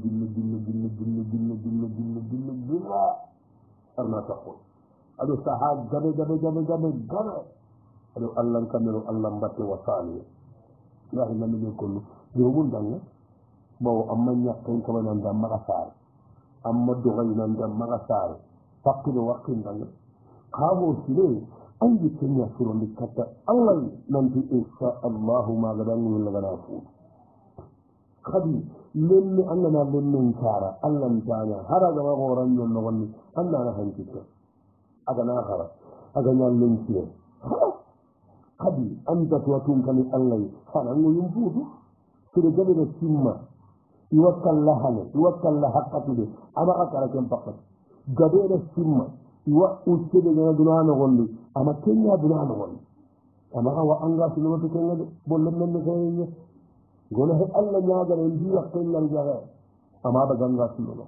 arna taqul ado sahab gabe ado allah kamero allah mbatte wasali ya hinna mi ko do mun danga bawo amma nyakkan ko nan da magasar amma do gay nan da magasar fakkido wakkin danga kabo sile anji kenya surundi kata allah nanti insha Allah ma gadan wala gana fu kadi lenne annana lenne kara allah tanya hara ga goran non wonni annana hankita aga na hara aga nyal lenki kadi anta tuatun kan allah hara ngoyum budu sire gabe na simma iwakkal lahaqatu ama akara kem pakat gabe na simma iwa uskede gana dunano gondi ama kenya dunano gondi ama wa anga sino to kenya bolle men kenya gona he alla nyaaga en biya kenya jaga ama ba ganga sino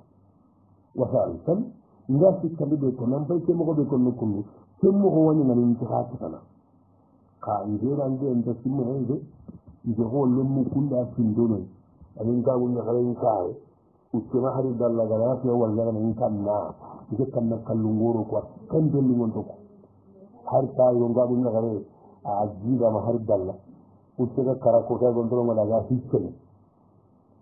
wasal tan ngasi kambe ko nan fay kemo ko be ko nokku semmo ko woni nan intihati kana ka ngerande enta simmo hede ije ho lemmu kunda tindono anin ka wonna kalen kae uccema hari dalla gara to walla nan kanna ije kanna kallungoro ko kan delli ngon to har ta yo ngadu na gare a jiga ma har dalla uccega kara ko ta gondoro ma daga hiccene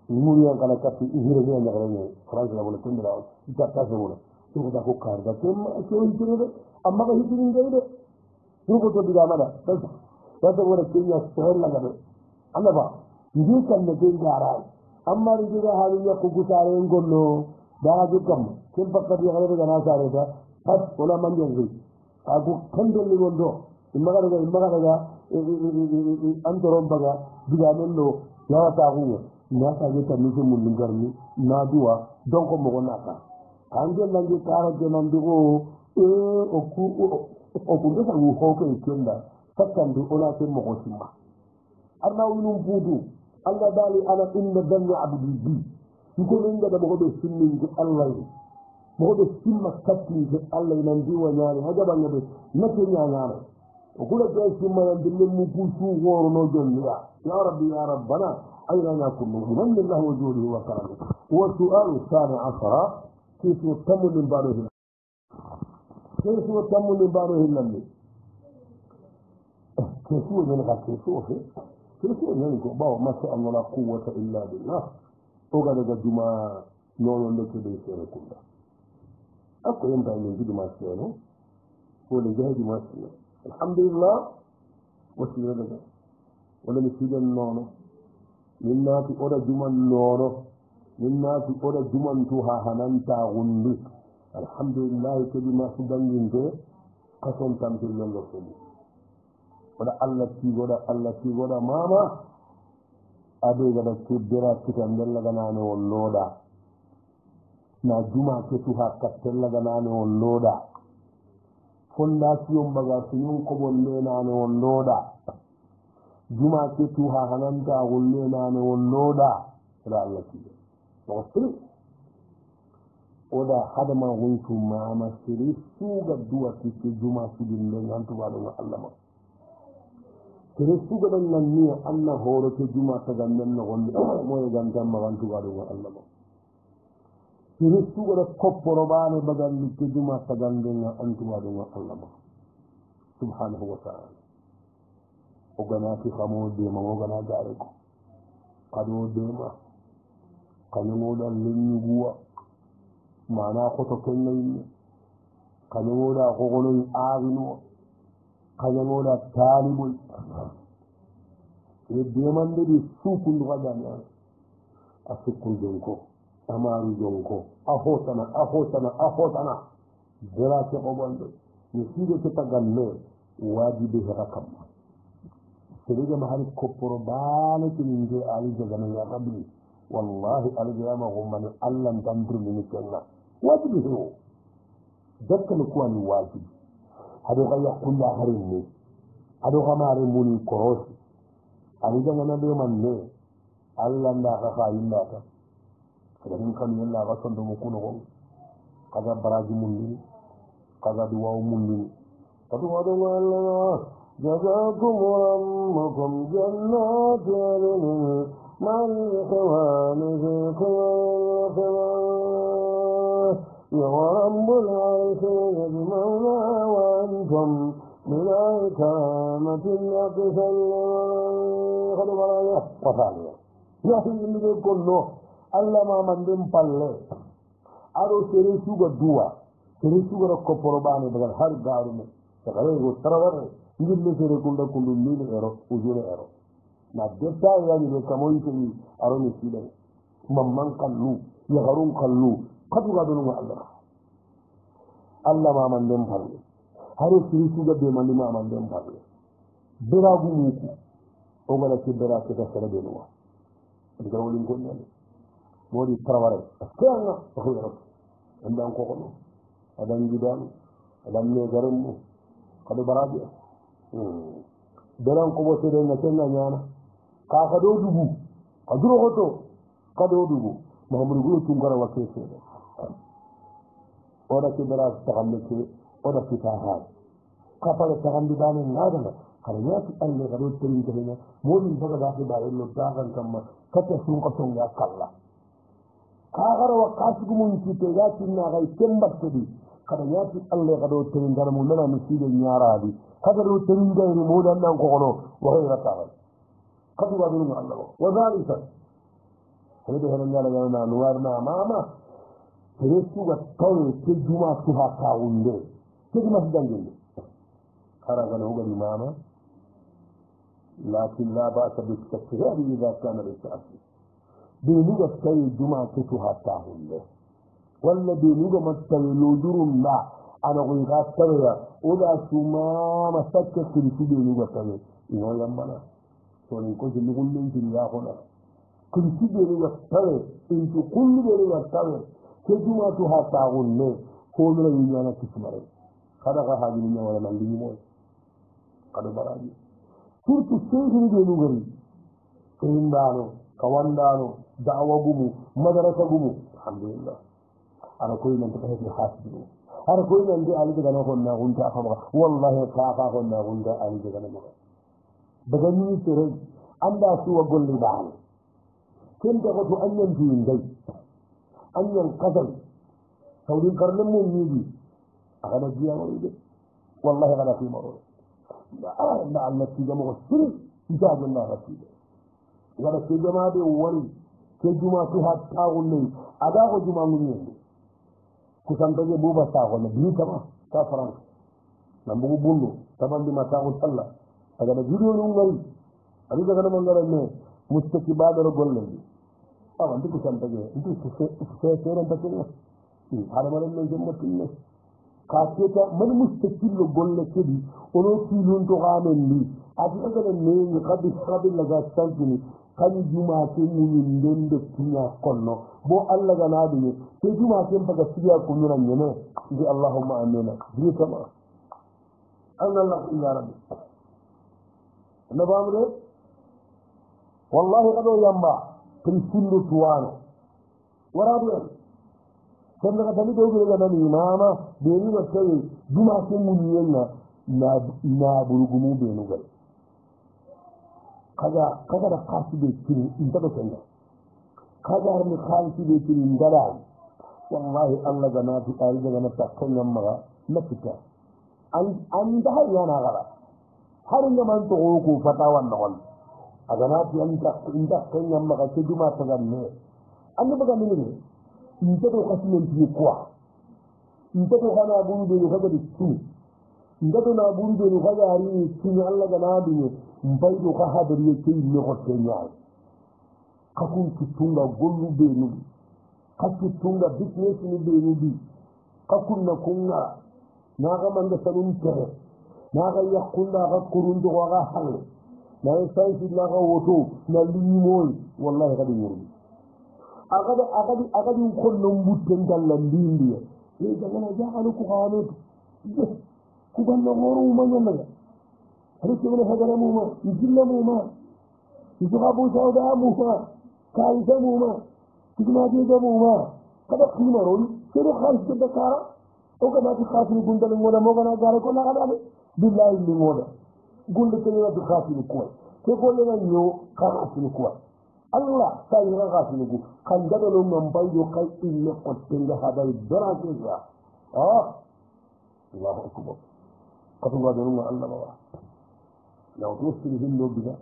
muriya kala katti ihire ne na gare france la wala tundra ita ta so wala to da ko karga tem so intire amma ka hidin ngade ko to diga mada ta wala kenya sohol la gare annaba ndi kan ne de gara amma ri diga hawiya ko gusare ngollo da ga kam kin bakka di gare ga na sare da pat wala manjongi aku kandolli gondo immaga daga andoron baga diga mello yawata huwa na ta ge tan ni mun lingarni na duwa donc mo gonna ka anje nangi kara ge nan dugo o ku ndo sa wu ho ko ikenda sakandi ona te mo osima arna wulum budu Allah dali ana inna dhanna abdi bi ko linga da mo do simmin ge Allah modo simma katti de Allah nan diwa nyaari hajaba ngabe nake nyaara o kula de simma nan dille mu kusu woro no jonniya ya rabbi ya rabbana ayna nakum min Allah wujuhi wa karam wa su'al sani asara kayfa tamu min barihi kayfa tamu min barihi lammi kayfa min kayfa min ko ba ma sha Allah la quwwata illa billah o ga daga juma nono ndeke de sere kunda ako yamba ne gudu masu no ko le jahi masu alhamdulillah wasira daga wala mi sidan nono minna ti oda juman nono minna ti oda juman tu ha hananta gundi alhamdulillah ke bi masu dangin de kason tamtil londo so oda Allah ti goda mama ade gada kibira kitan dalla ganane won loda na juma ke tuha kattella ganane on loda fondation baga sunun ko bonne nane on loda juma ke tuha hananta golle nane on loda da Allah ki to sir oda hadama wontu mama siri suga duwa ki juma su din ne hantu ba don Allah ma siri suga dan nan ni Allah horo ke juma ta gannan na golle mo ganta ma hantu ba don Allah ma kiristu goda kopporo bane bagan likke juma tagandenga antuma dunga Allah ma subhanahu wa ta'ala o gana fi xamo de ma o gana gaare ko kado de ma kanu da linni guwa mana ko to kenni kanu da ko gono aagino kanu da talibul e de man de sukun do gana asukun jonko amaru jonko ahotana dara ke obondo ni sido ke tagalle wajibi hakam sirige mahali koporo bana tinje ali jagana ya rabbi wallahi aljama gumman allan tandur min kenna wajibi ho dakkan ko ni wajibi hado kaya kullu harinni hado kamare muni korosi ali jagana be manne allan da ka inda ta kadang kan yalla ga son do ko no kaga baraji mundi kaga duwa mundi kadu wado wala jazakum rabbukum jannatin man khawanikum ya rabbul alamin yajma'una wa antum min al-kamatin yaqsal kadu wala wa thaniya ya hindi ko no Allah ma mandem palle aro sere suga duwa sere suga ko porobane daga har garume daga go tarawar ngille sere kunda kundu mil ero ujure ero na detta ya ni ko moy ni aro ni sile mamman kallu ya harun kallu kadu ga dunu Allah ma mandem palle aro sere suga be mandi ma mandem palle bera gu muku o gala ci bera ke ta sere be no daga wolin ko ni modi taraware kenga khayra andan ko ko adan gidan adan ne garam mu kadu barabi daran ko bo sede na kenga nyana ka ka do dubu aduro goto ka do dubu mahamuru go tungara wake sede oda ke dara tagalle ke oda kita ha kapare tagandi dane ngadana kada nyati alle gado terin kene modin baga da ke bare lo dagan kamma kata sun ko ton ya kalla kagara wa kasigu mun kite ya tinna gai tembattedi kada nyati alle gado terin gara mun nana miside nyaradi kada do terin gairi modan nan ko kono wa ghayra ta'ala kadu wa dinu Allah wa zalika hede hana nyala na nuwarna mama resu ga tawe ke juma su ha kawunde ke juma su danginde kara ga no gari mama lakin la ba'sa bi takfir idha kana li-ta'assub binu ga tawe juma su ha kawunde walla binu ga mattawe lodurum la ana ko ga tawe oda suma masakka kirti binu ga tawe ino yambana to ni ko jillu kullun tin ya khona kirti binu ga tawe intu kullu binu ga tawe ke juma tu ha tagun ne ko mera yinyana kismare kada ka ha yinya wala nan limi moy kada baraji surtu sehiri de lugari indano kawandano da'wa gumu madarasa gumu alhamdulillah ana koy nan ta hebi hasibu ana koy nan de ali daga no honna gunta fa wallahi ka honna gunta ali daga no daga ni tere anda su wa golli dal ken da ko anyan din dai anyan kasar saurin karnin mun yi a gada jiya mawai dai wallahi gada fi mawai da annati ga mawa siri ita ga na rafi da gada ke jama da wani ke juma su hatta wannan a da ko juma mun yi kusan ta je buba sa wannan biyu kama ta faransa nan bugu bunno ta bandi mata ko sallah a gada bidiyo nun gari a duka gana mangaren ne mustaki ba da golle awan duk kusan ta je duk sai ran ta kenan har malan ne jamatin ne ka ce ta man mustaqil golle kedi ono tilun to gamen ni a duka gana ne ni kadi la ga sanjini kan juma ke mun den de tinya konno bo Allah ga nadi ne sai juma ke baga siya ko nuran ne ji Allahumma amina ji kama Allah ya rabbi na bamre wallahi kado yamba prisillu tuwano warabu sen daga tali do ga nani mama be ni ba sai juma ke mun yenna na burugumu be nugal kaga da kasu be kiri in ta kanga kaga ni khalsi be kiri ngala wallahi Allah ga na fi ari daga na takkan yamma na fita an da har yana gara har ne man to ko fata wannan wal aga na fi inda kan yamma ka juma ta ganne an ba ga ne in ta to kasu ne ki kuwa in ta to kana buru da kaga da su in ta to na buru da kaga ari kin Allah ga na bi bai do ka hadari yake ne ko tenya ka kun ki tunga gollu be ni ka ki tunga business ni be ni ka kun na kunna na ga man da sarun tere na ga yakunda ga kurun do ga hal na sai shi na ga woto na limoy wallahi ga yuri agadi kullum butten dallan dindiya e daga na jahalu ku halu ku ganna horu manyan daga har ke wani hagara mu ma jilla mu ma ki ga bu sauda mu ma kai da mu ma ki ma je da mu ma kada kuma ron sai da khalis da kara o ga ba ki khalis gundal ngoda mo gana gare ko na ga billahi ni ngoda gundal ke da khalis ko ko le na yo khalis ko Allah sai ra khalis ko kan da lo man bayo kai ille ko tinga hadai dara ke ya Allahu akbar katu ga donu Allah ba لو توصل بالله بها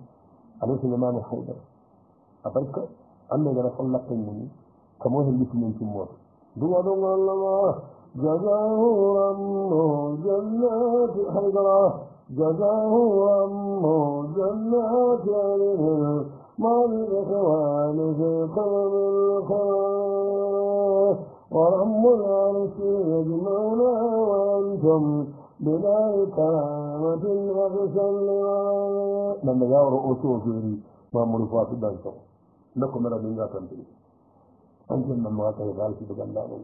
عليه الإمام حيدر أبرك أنه إذا رسول الله قيمني كموه اللي في من تموت دوا الله جزاه رمه جنات حيدر جزاه رمه جنات عليه ما للإخوان في قلب الخير ورم العرش يجمعنا وأنتم بلا كرامة وبسل لما يورو أسوفيري ما مرفوع في دانسو لكم رب الله تنبيه أنتم لما تغال في بغندانو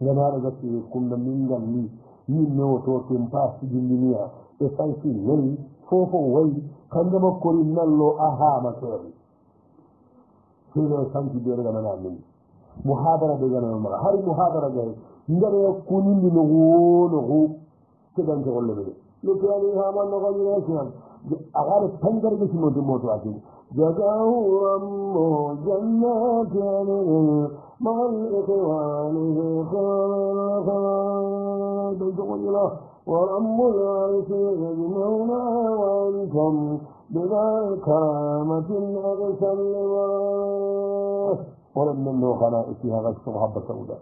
لما رجعتي كنا من غني ينو توكم باس جنيا إسانسي لي فوفو وي كندما كوري نالو أها مسوري سيرو سانتي بيرغا نامي محاضرة بيغا نامي هاي محاضرة جاي ngare kunindi no kedan to golle be لكاني هامان نغني ناسيان أغار التنجر بسمه دموتو أكيد جزاه رمه جنات مع الإخوان خير ورب العرش يجمعنا وأنتم بذا كرامة أغسى اللواء ولم نمنو خلائفها غشر حبة سوداء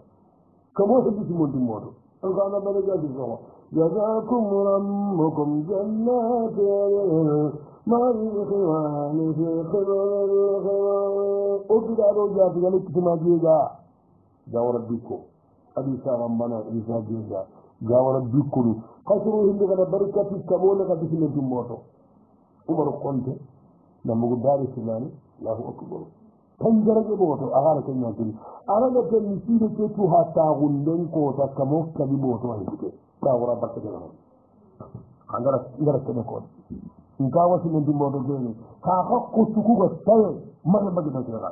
كم واحد بسمه دموتو أنقانا بلجات الزغى جزاكم ربكم جنات مع الإخوان في خبر الخير أبدا روجات ذلك ما جيجا جاو ربكم أبي سارمبنا إيسا جيجا جاو ربكم قصروا هندي غدا بركة كمونا قد سنة دموتو عمر قنت نمو داري سلاني الله أكبر تنجرج بوتو أغانا كنيا كني أغانا كني سيدة كتوها تاغندن كوتا كموك كبي بوتو هندي تاغو ربك جنان أغانا كني كوت nkawa sinen dimboto gene ka hakko sukugo tawe mana bagita kira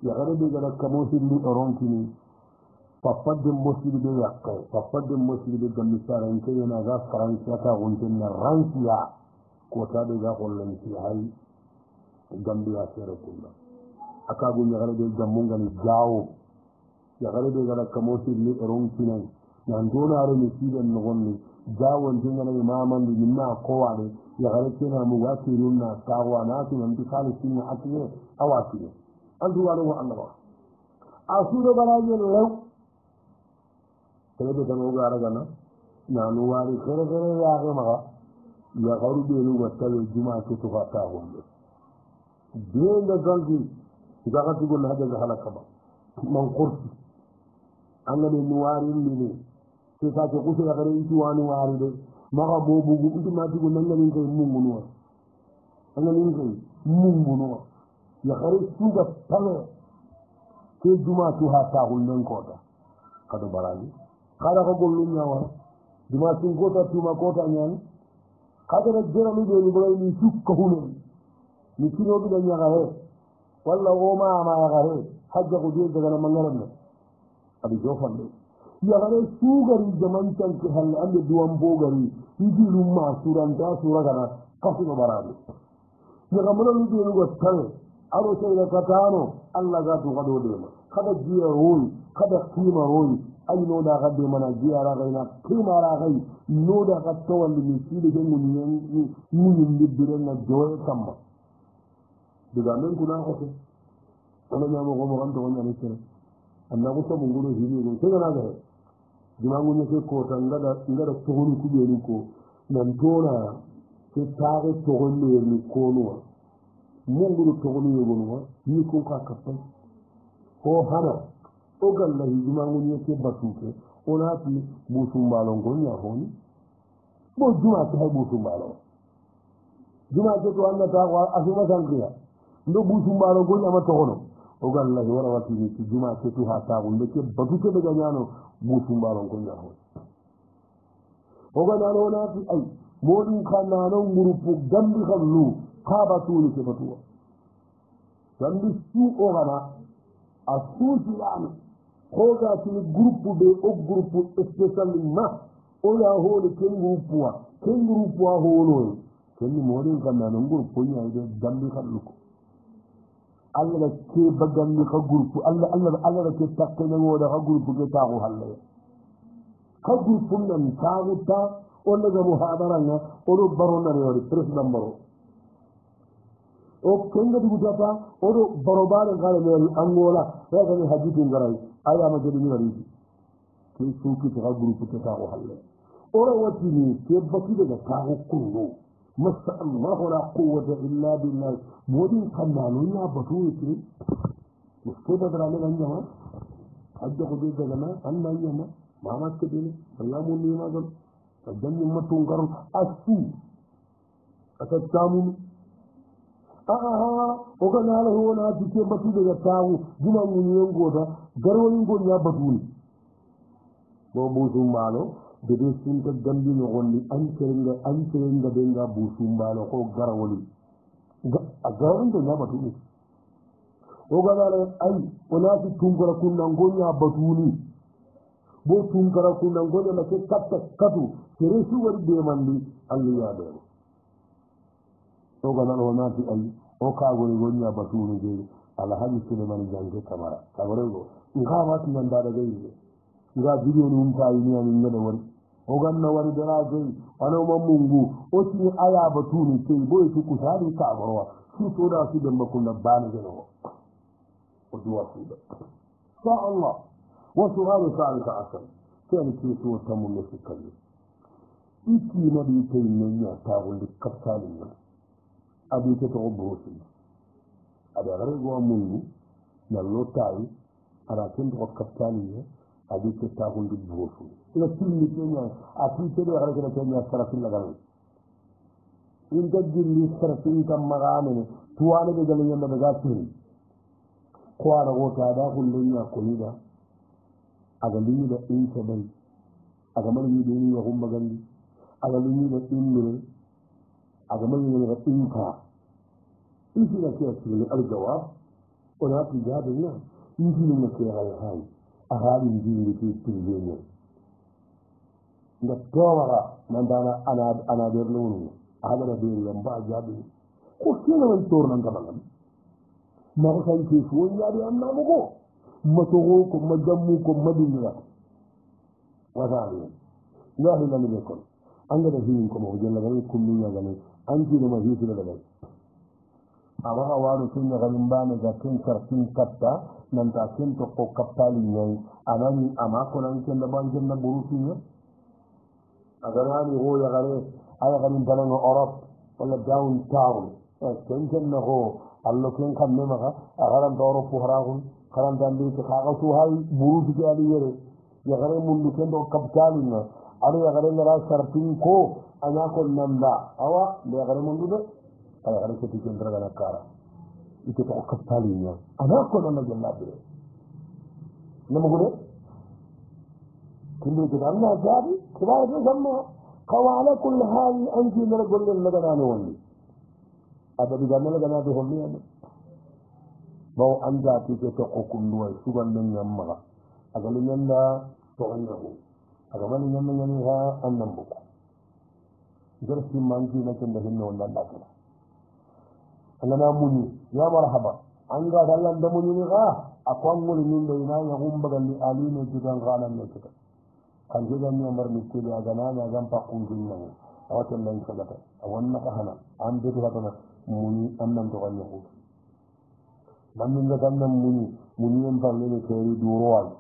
ya gare be gara kamo sirri oronkini papadde mosiri be yakka papadde mosiri be gammi saran ke yana ga faransa ta gonten na ransiya ko ta be ga hollan ci hay gambi ya sere kunna aka gu ya gare be gammunga ni jawo ya gare be gara kamo sirri oronkini nan dona ro ni siben no gonni jawon jingana imaman di minna kowane ya gare kena mu wasirun na tawa na tunan bi salisin na atiye awati an duwa no Allah asuro baraje law kede da no gara gana na no wari kere ya ga ma ya garu be no wata juma ce to fata honde de da gangi ga ga tugo na da halaka ba man kursi an ga ne nuwari ne ke sa ke kusa ya gare itu wani wari de maka bobu itu mati ko nanganin kay mungunuwa nanganin kay mungunuwa ya gare suga tale ke juma tu ha ta hullen kota kado barani kada ko gollu nyawa juma tin kota tu ma kota nyani kada na jera mi de ni boy ni sukka hulen ni kino bi da nyaga he walla o ma ya gare hajja ko de daga mangaram ne abi jofan de ya gare sugari zaman can ki halle ande duwan bogari hiji lumma suranta sura kana kafu no barade ya gamano ni de go tare aro sai da katano Allah ga to gado de ma kada jiya royi kada kima royi ai no da gadde mana jiya ra gaina kima ra gai no da ka to wanda ni shi de mun ni bidiren na joye kamma daga men kuna ko ana nyamo ko mo kan to wanda ni kire annabu to mun gudu hiri go sai na ga dimangu ne ko ngada tohoni kubeni ko nan dona ke tare tohoni ni ko no mungu tohoni ni no ni ko ka kafa ko hana o galla dimangu ne ke batuke ona ti busumbalo gonya honi bo juma ta busumbalo juma to anda ta wa asuma sangriya ndo busumbalo gonya ma tohono o galla wara wati ni juma to ha ta gunde ke batuke daga nyano busumbalo gonya honi o gana no na ti ai modin kana non grupu gambi kallu ka batuli ke batuwa gambi su o gana asusi yani ko ga ti grupu de o grupu spécialement o ya holi ken grupu wa holo ken modin kana non grupu nya de gambi kallu ko Allah ke bagambi ka grupu Allah ke takke no da ka grupu ke ta ko halle ka grupu nan ta wuta o daga muhadara na o do baro na re president baro o kenga du data o do baro bare ngale me angola ya ga hajitu ngarai aya ma jodi ni wari ke su ki ta grupu ke ta ko halle o ra wati ni ke baki daga ta ko kullu masa Allah la quwwata illa billah modin kannanu ya batu yake mustafa da ranar anjama hajja ko de daga na Allah yama mama ke dine Allah mun ni magal dan mun matun garu asu aka tamu o ga na la wona dike batu daga tawu juma mun yen goda garwon gon ya batu ni bo bu sumbalo de sun ta gambi no gonni an keringa benga bu sumbalo ko garawoli a garawon da ya batu ni o ga na ai wona ti tungura kunnan gonya batu ni bo tunkara kuna ngode na ke katta katu tere su wari be mandi alli ya be to ga nan wonati ay o ka gori gonya batunu je alhaji suleiman jange kamara kabare go nga ma tin da da gai nga bidiyo ni umta ni ani ngada wari o ganna wari dara gai ano mamungu o ti aya batunu ke boy su kusari ka barwa su to da su da makunda bani gano o duwa su da sha Allah wa su'alu salika asal sai ki so ta mun ne kalli iki na bi kai ne ya ta wanda kaftalin ne abi ta to brosi ada gare go mungu na lotai ara kin to kaftalin ne abi ta ta wanda brosi ina tinni kenya a ti te da gare kana kenya sarafin lagan in da jilli sarafin kan magane tuwane da galin yanda daga tuni ko ara go ta da kullun ya kulida aga limi da in ta bai aga mani da ni ya humma gandi aga limi da in ne aga mani da in ka in shi da ke cikin aljawab wala ta jabe ne in shi ne ke hai a halin jin da ke cikin ne da tawara nan da ana da nunu aga da bai lamba jabe ko kina wani tornan gaban ma ka san ke so ya da annabi ko matogo ko majammu ko madina wasali ngahi nan be kon anga da hin ko mo jella gani kullu ya gani anji da mahisi da gani aba hawaru sunna ganin bana ga kin karfin katta nan ta kin to ko kappali ne anani ama ko nan kin da ban kin da burusi ne agarani ho ya gare aya ganin bana no orop wala downtown kin na ho allo kin kan ne maka agaran doro fu harahun karan dandi ko kaga su hay burusi ke ali yere ya gare mundu ken do kappali ne ari ya gare ngara sartin ko anya ko nanda awa ya gare mundu de ay gare ko tiken draga na kara ite ko kappali ne ana ko non jalla be namu gure kullu de Allah jadi kibaya de samma qawala kull hal anti min golle lagana ne wonni adabi ganna lagana de holli ne bawo an jati ke to ko kunduwa sugan nan yamma agalin yanda to annahu agaman yamma yani ha annan buku darsi manji na kin da hinno wannan da kana annana muni ya marhaba an ga dallan da muni ne ga akwan muni min da ina ya gumba galli alino jigan ganan ne kita kan jigan ne marni ko da gana na gan fa kunjin nan a watan nan kaga a wannan kahana an bi da kana muni annan to wannan ko man min ga tannan muni en balle ne keri duroal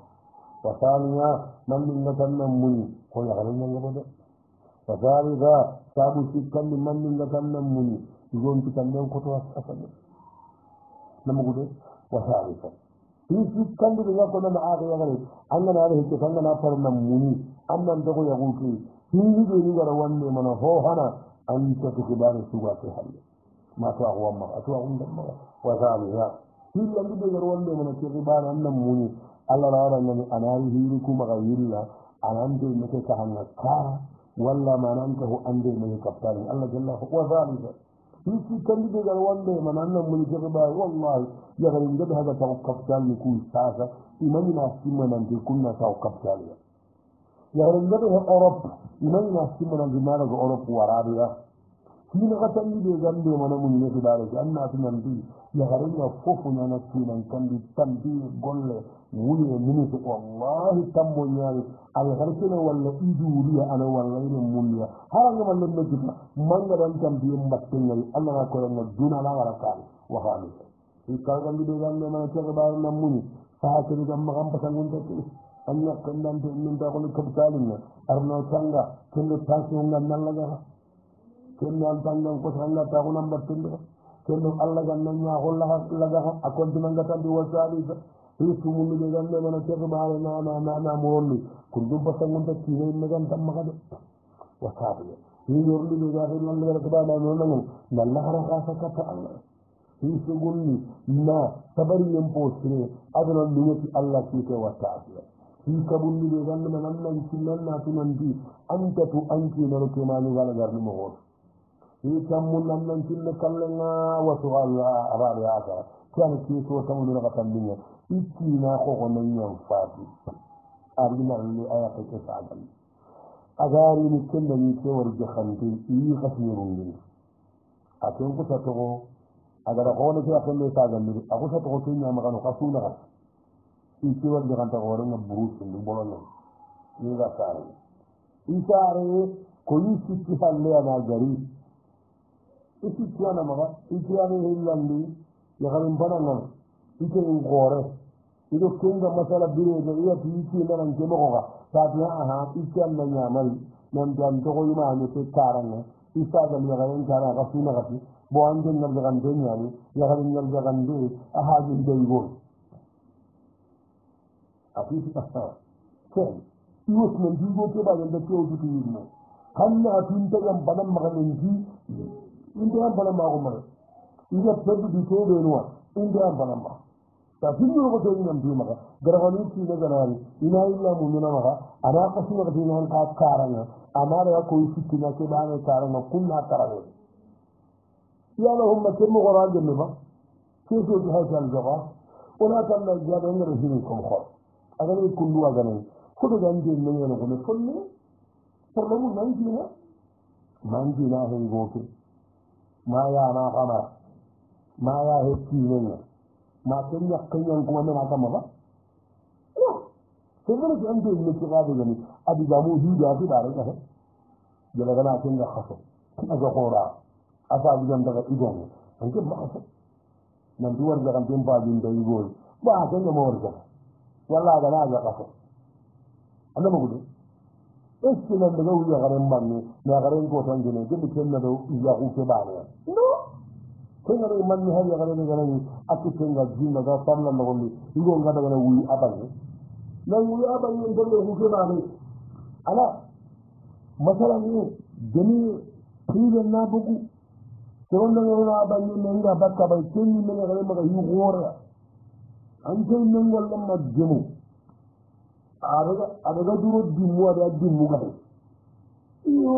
wasaniya man min ga tannan muni ko ya garan nan gaba da wasaliga sabu sikkan man min ga tannan muni igon ti tannan ko to asal namu gude wasaliga sikkan du ga ko na aaga ya gare annan na hike tannan na farnan muni annan da ko ya guki ni de ni gara wanne mana ho hana an ta ku bare su ga ta halle ma to awan ma to awan da ma wasaliga hilla ngi de wonde mon ci ribana annam muni alla la nan anari hiru kuma ga yilla anande meke ka hanna ka walla mananta hu ande me kaptali alla jalla wa zalika hisi kandi de wonde mon annam muni ci ribana wallahi ya ga ngade haga ta kaptali ku sasa imamina simanan de kunna ta kaptali ya ga ngade Europe imamina simanan de mara ga Europe warabiya hina ga tanni de gande mon mun ne su dare anna tunan bi ya garinga fofu na kinan kandi tambi golle wuye minuto wallahi tammo nyaari ay harkene walla iduriya ana walla ine munya haranga man lembe kita manga dan tambi mbattengal Allah na ko na duna la wala kan wa khali ci kalga mi de gamme man ci ba na muni fa ci gam ma gam pasangun te anya kandan te min ta ko ko talin arno tanga kendo tasu ngan nan la ga kendo an tangan ko tanga ta ko nam battendo kendo Allah ganna nya holla laga akon tunanga tambi wasali risu mun de ganna mana cebe baale na molli kun du basangun ta ci ne gan tam ma de wasabi ni yorli de ga lan la ga ba no nan nalla hara ka sakata Allah risu gunni na tabari yem postre adana luwati Allah ci ke wasabi ni kabunni de ganna nan cinan na tunandi anta tu anki no ke manu gala garni mo ho ni tammun nan cinne kallenga wasu Allah arabi aka kan ki so tamu da kan dinya ikina ko wannan yan fati arginalli ayaka ke sagal agari ni kenda ni ke warje khanti yi khasni rungin aten ko sato agara ko ne ke akelle sagal ni ako sato ko tinya magano kasuna ka iki warje kan ta gore na burus ni bolono ni ga sare isare ko yi sikki halle ana gari isi tiana maga itiani hillandi ya garin banana ite in gore ido kenga masala bire da iya tiki nan ke moga sabiya aha ikan nan ya mari nan dan to ko yima ne se karanga isa da ya garin kara ka suna ka bo an den nan daga den ya ni ya garin nan daga den aha ji dai go afi ta ta ko yus nan ji go ke ba da ke o duki ni kanna tun ta yan banan maganin ji inda yan banan ma ko mara inda tabu di ko do no inda yan banan ma ta tindu ko to nyam bi maka garagani ci ne ganari ina illa mu'mina maka ana ko sima ko dinan ka karanga amara ko ci na ke bana karanga kunna tarare ya lahum kemu qur'an de ba ke to ji hasan jawa ona tan la ja da ngare hin ko ko aga ni kundu aga ni ko do gande ne ne ko ne fonne forlo mu nan ji na manji na hen goto ma ya na kama ma ya he ci ne ma kenya kenya kuma mena kama ba sai mun ji an da ne kira da gani abi da mu hi da da ran ka da daga na kin da khaso kuma ga hora asa gidan daga idon an ke ba khaso nan duwar da kan tin ba din da igol ba kan da mawar da wallahi da na ga khaso Allah mu gudu eski nan da wuya garan manne na garan ko tan gine da kin da ya ku ke ba ne kena re manni hari agara ne gana ni akku tenga jinna ga parla no gondi igo ngada gana wuyi abane na wuyi abane ndolle huke ba ne ala masala ni jeni prive na bugu tondo no abane ne nga bakka bay tenni ne gare maga yu gore an tay ne ngol ma jemu adaga duro dimmu ada dimmu ga yo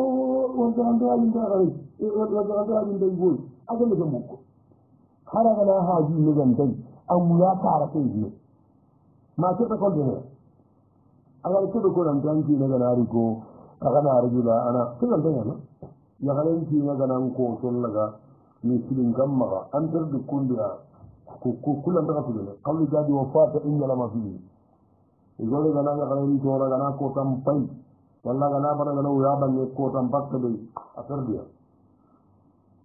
wonta ando ali ndara wonta ali ndai aga ne muku haraga na haji ne gantai an ya fara kai ne ma ce ta kolde ne aga ce ko ran tanki ne ga riko aga na rujula ana kiran da yana ya garan ki ne ga nan ko ton laga ni silin gamma an tar da kundiya ko kullum da kafu ne kallu jadi wafata inna lama fi igole ga na ga ran to ra ga na ko tam pai walla ga na bara ga no ya ban ne ko tam bakka dai a tarbiya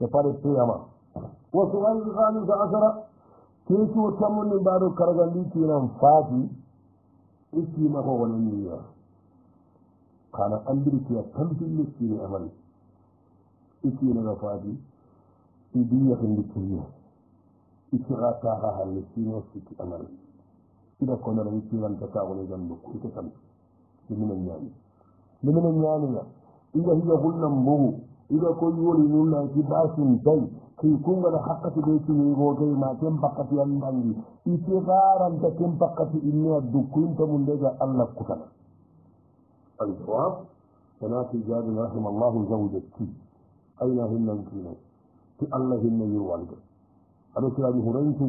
يفعل القيامة وسؤال الخامس عشر كيف تمن بارو كرغالي كيران فاتي إكي ما هو النية كان أمريكا تنبيل لكي أمل إكي لغا فاتي إدية لكي إكي غاتاها لكي نفسك أمل إذا كنا نكي لن تتاغل جنبك إكي تنبيل لمن النيانية إذا هي قلنا مبو إذا كل يولي نونا كباس تي كي كون غدا حقتي بيتي نيغوتي ما كم بقتي أنداني إتغارا تكم بقتي إني أدوكين تمندجا الله كتنا الجواب تنافي جاد رحم الله زوجتي أين هن نكينا في الله هن يوالد أرسل أبي هرينتو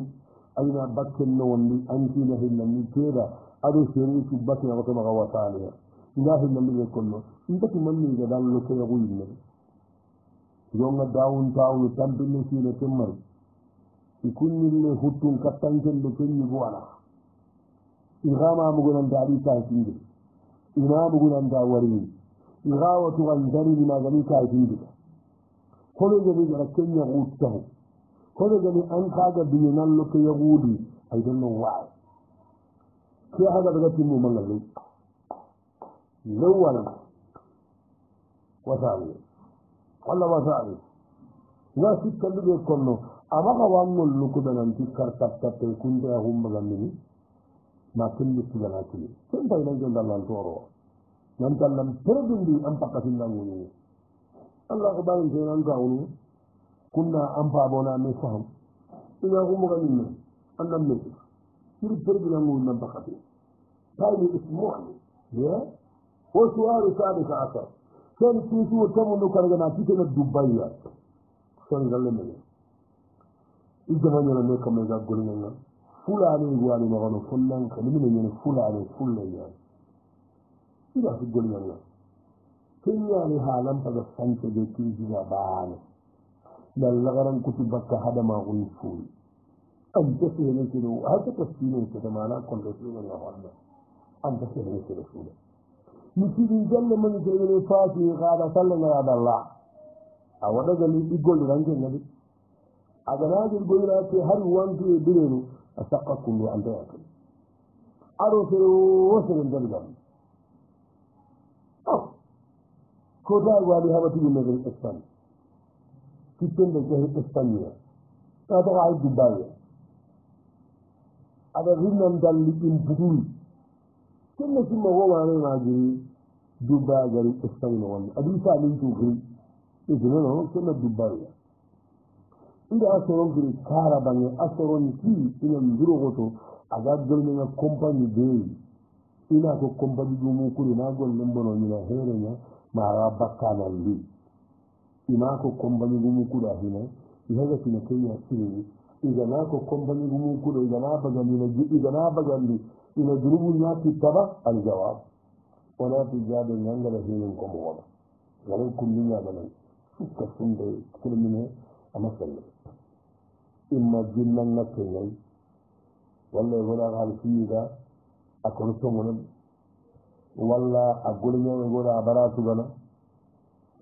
أين بكن نوني أنتي لهن نكيرا أرسل أبي بكن وطمغ وطالها إله هن نكيرا كله إنتك مني جدال لك يغوين yonga dawun tawu tampille sine temmari ikunnille huttun kattankelle kenni buwana igama mugunanta adi kaytinde ima mugunanta warini igawa tugan darini magani kaytinde hono gani gara kenya guttahu hono gani an kaga biyenallo ke yahudi I don't know why ke haga daga timmu mangalle lawala wasali walla wasali na sikkallu be konno amaga wangol lukuda nanti kartatte kunde humba gamini ma kelli tugana kili sen tay nan jonda lan toro nan tallam perdindi am pakati nanguni Allah ko bani je nan gaunu kunna am pa bona me faham ina humba gamini annam me sir perdi nangu nan pakati tay ismu'ani ya wa su'alu sadika asar sen tutu tamu kargana tikena dubayya son galle me izamanya ne kamar ga gurin nan fulani gwani magana fullan kalmi ne fulani fullaya ila su goliyanga kenyani halan pada sanke de kijiga baane lallagaran kuti bakka hadama gun fuuri anta sehene kiro haka tasbine ke da mana kondo sehene ya wanda anta sehene kiro suuda misiri jalle man jere faati qada sallallahu alaihi wasallam awada gali igol range ngadi aganaji goyra te har wanti e birenu asaqqa kullu anta yakul aro sero wosere ndalgam ko da wali habati min nagari islam kitin da ke ispanya ta da ai dubai ada rinnan dalli in budul kinna kimma woma ne ngajiri dubai gari ispanya won adi sa min tu gri idino no kinna dubai ida asoron gri kara bangi asoron ki ina ndiro goto aga golne na company de ina ko company gumu kuri na gol lembono ni na herenya ma bakana li ina ko company gumu kura hina ihaga tina kenya siri igana ko company gumu kura igana bagandi na igana bagandi ina durubu na kitaba al jawab wala tijade ngangala hinin ko mo wala ngale kunninya banan sukka sunde kulmine amasalle imma jinnan na kenyai walla wala hal fiiga akon tomonon walla agulnya ngoda baratu bana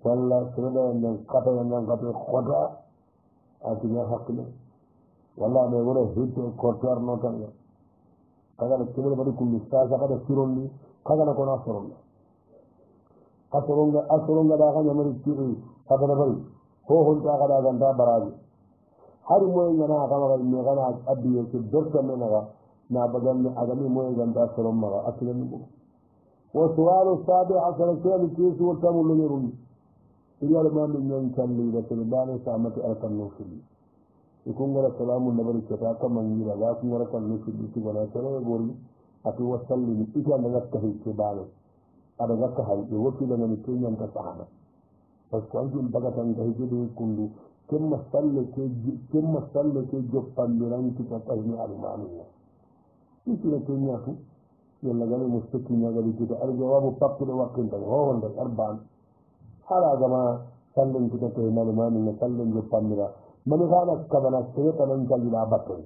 walla sirada ndan kata khota atinya hakle walla me wala hito kortar no tan kaga kibul bari kullu sa kada sironni kaga na kona asoronga da kanya mari tiri kada bari ho honta kada ganda baraji har moy ngana kama me gana abbiye ke dorta menaga na bagan agami moy ganda soron maga aslan bu wa su'alu sabi asara kiyam kisu wa tamul nurun ila ma min yan kalli da tilbani samati alkan nufili ikun gara salamun nabari kata kama ngira ga kun gara kan nufili ti bana tare gori ati wa sallim ita da zakka ke bani ada zakka hari wati da nan kinyan ta sahaba bas ko an bagatan da hijidu kundu kimma salle ke joppandiran kita tahni almaniya itu la kenya tu yalla gale mustaqima gale kita al jawabu faqdu waqtin da ho wanda arban hala gama sallen kita tahni almaniya sallen joppandira man kana kabana sirata nan jalila bakay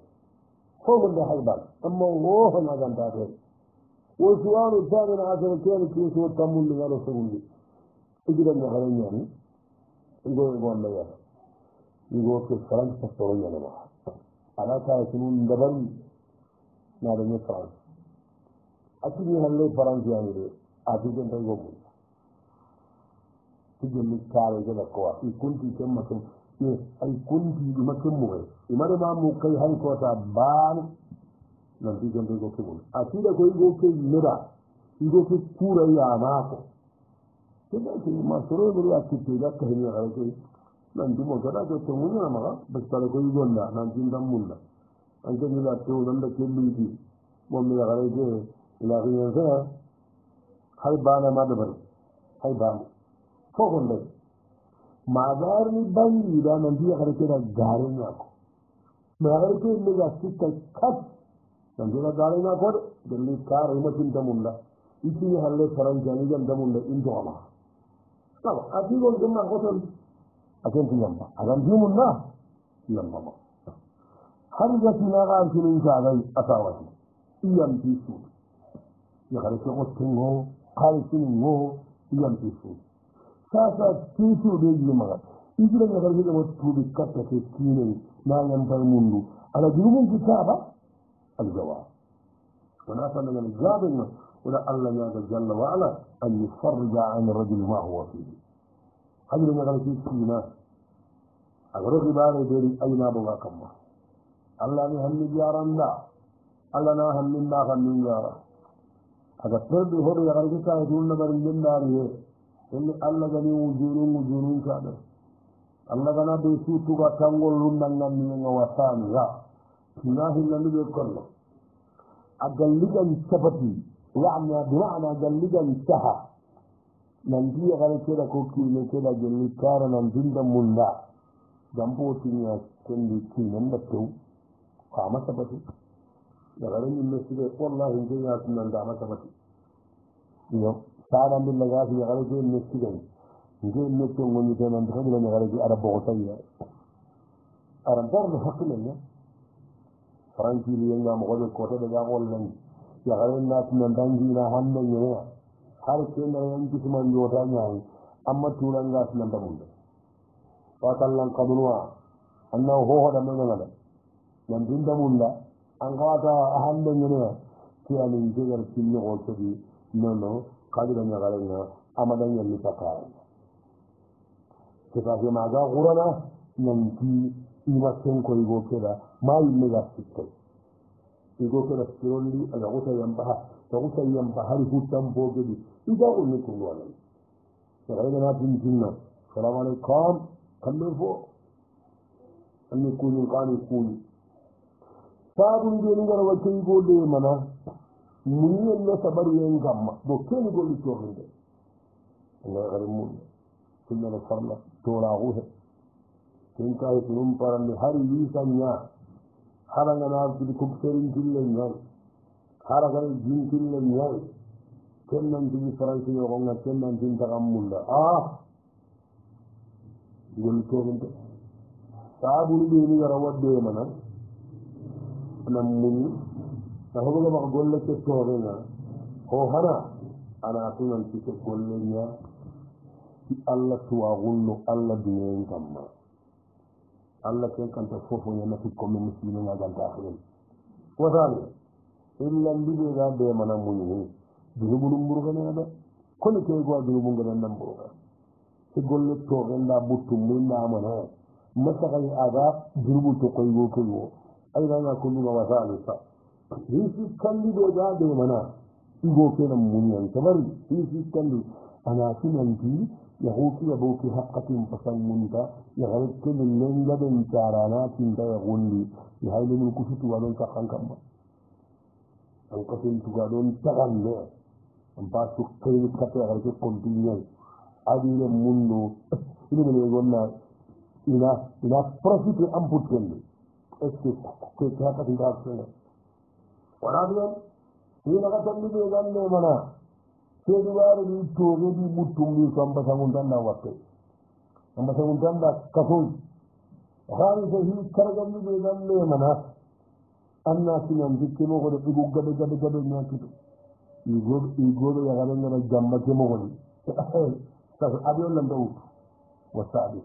ho wanda halban amma ho na ganta te wo suwaru sabina asal kiyani kiso tamul ngalo sugundi igidan na haranya ni igo wanda ya igo ke faransa soro yana ba ana ta sunun daban na da mutan asiri halle faransa ne a cikin tango mu cikin mikare da kowa i kunti kan mutum ai kunti di mutum mu imar ma mu kai hankota ban nan cikin tango ke mu asira ko igo ke mira igo ke kura ya mako kidan ki ma soro ne ya kike da ka hin ya kai nan dumo kada ko to mun ma ba tare ko yonda nan tin dam mulla an ke ni la to nan da ke luti mo mi la gare ke la riya za hay bana ma da bari hay ba ko gonde ma dar ni bangi da nan dia gare ke da gare na ko ma gare ke ni ga sitta kat nan dia gare na ko delli kar ma tin dam mulla iki halle faran jani jam dam mulla in do ma sawa ati gon gumma ko ton akan tiyamba akan dimunna yamba ma har ga tinaga antinin jagai asawati iyam tisu ya kare ko tingo kare tingo iyam tisu sasa tisu de yima idira ga kare ko tubi katta ke kine na yan bar mundu ala jurubun kitaba aljawab wana sanan al-jabin wala Allah ya jalla wa ala an yufarja an rajul ma huwa fihi hadin ga kare kina agaro dibare deri ayna boga kamma Allah ni hanni yaranda Allah na hanni na hanni yara aga perdu hodo ya kare ka dunna bar ndari en Allah gani wujurun kada Allah gana be su tuga tangol lunnan nan ni ngawatan ya nahi lan be kollo agalligan sabati wa'na bi'ana galligan saha nan dia kare keda ko kine keda gelli kara nan dinda munda gambo tinya kendi kinan da to ka masa batu da garin ne su da wallahi in ya sunan da masa batu yo saɗan billa gasi yakare ke mekkigan nge mekko ngoni tenan taxadila yakare ke aɗa boxo tawiya aɗa darno hakkilenya francili yenga moxoɓe coté ɗega xollen yakare natina ndangina hanna ñenea har kendayan kisuma njota ñayi amma turanga sinanta munde wa kallan kadunwa anna hohoɗa meñagada nan dinta munda an kawata hande ñenea ke anin jegar kinni xo soɗi nono kadira ñagarenga amada ñalli pakkarenga c'est parce que maga xurana nanti ima senko igo keɗa ma yimmega sikke igo keɗa sirondi aga xuta yambaha ta xuta yamba hari futtan bogeɗi ida onni kunduwanan yaxaregana tintinna salamu aleykum kamɓe fo anni kuñin kani kuñi saɗum jeni ngara wacce igo ɗe mana muniyelle sabari yen gamma bo keni golli coxinde nga xari mun sinnano farla toraxu he ken kayi sunum parandi hari wisa ña harangana kidi kub serinkille ñay haragana jinkille ñay ken nantigi français yoxonga ken nantin taxam mulla a golli coxinde saɓunu ɓeni gara wadde mana ana muni na hoɓoga maxa golle ke toxenga ho hana ana tunanti ke golle ña ti allah tuwaxullu allah duñen kamma allah ken kanta fofo ñanati comme muslimena ganta xen wasani illa mbiɓega ɓe mana muñi junubunu mburganena ɗa koni keygoa junubu ngenen na mburga ke golle toxenda ɓuttu mundamana masaxay aga junubu to koygo keygo aynanga konduga wasani sa hisi kandi ɓega ɓe mana igo kena muñan tabari hisi kandi ana tinanti yahukiya boki haqqatin pasangunta yahare kene lengaɓen carana tinta yahundi yahaylemin kusutuga ɗon cakkan kamma an kasentuga ɗon cagande an pa sukkayni katte yahare ke continuel aɗire mundu inemene gonna ina profite en puttende est ce que ke hakkatinta sene wona ɗumen hinaka tanni ɓe ganne mana seedi waare ɗi togeɗi ɓuttum ɗi so ambasagun tanda watte ambasagun tanda kasoy hani so hi karganni ɓe ganne mana anna sinan dikkemogode ɗigu gaɓe gaɓe gaɓe ñakito igoɓe yakarengana jamma kemogoni saso aɓe ollanta ut wasaɓe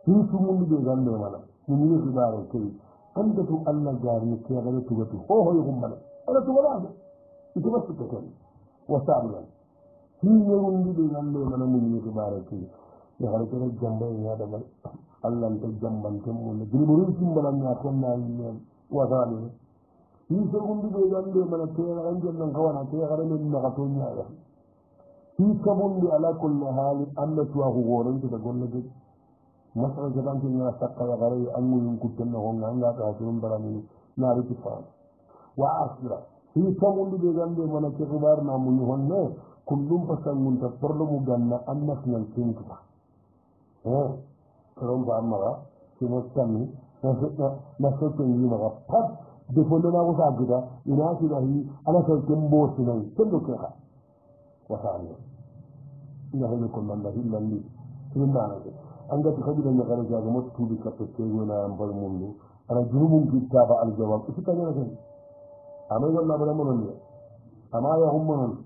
hi sumundi ɓe ganne mana min yi hibare key ande tu allah jarni kexene tugatu hohoyo xummane ala tugaɗaɓe ituba sikke ten wasaɓe hiñewundi ɓe gande mana muñi hibare key yaxare kene jamba e ñaɗamal allahante jambanten mune giliɓorin simbalanña tennayinen wasaɓe hi segundi ɓe gande mana texaren jennan kawana texare men naxato ñaɗa hi kabundi ala kulle haali anda tuwa xugorenkita golle gej masaka jabanke ñaa sakka yaxare anguyin kuttenna xonga anga taxa sunum baramini naariti faam wa asira hi kabundi ɓe gande mana ke xibar na muñi honne kullum pasangunta problème ganna an national kenkita keron fa maxa sino tammi na soccen yimaxa pat defondena xa kita ina sidahi ana sol ken mboosinayi ken do ke xa wasane ñaxene ko nanda xillandi sinnanake angati xaƴina ñaxare jaga mo tuubi kappe kegona mbal mundu ana junubum kittaba aljawab isikañana ken amay gonna baramonon de ama yaxummonon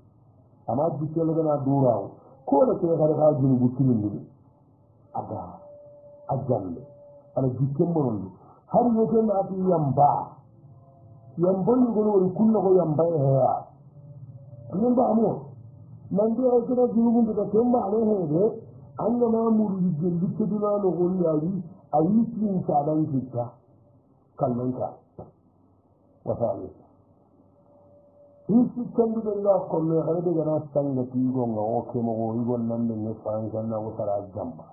ama jikkelegana duraw kone ke xare xa junubu tilindiɗi aga a jalle ana jikkemmonondi har yetene ati yamba yamboyigol woni kunnago yamba e heya yamba amo nandi ay kena junubundita ke mbane heede angama muru ligge likkedunano gol yawi a yitin saɗan kitta kallenka wasali hisi kanduɗe nga konne hayde gana sangati igonga o kemogo igon nande ne fankannago sara jamba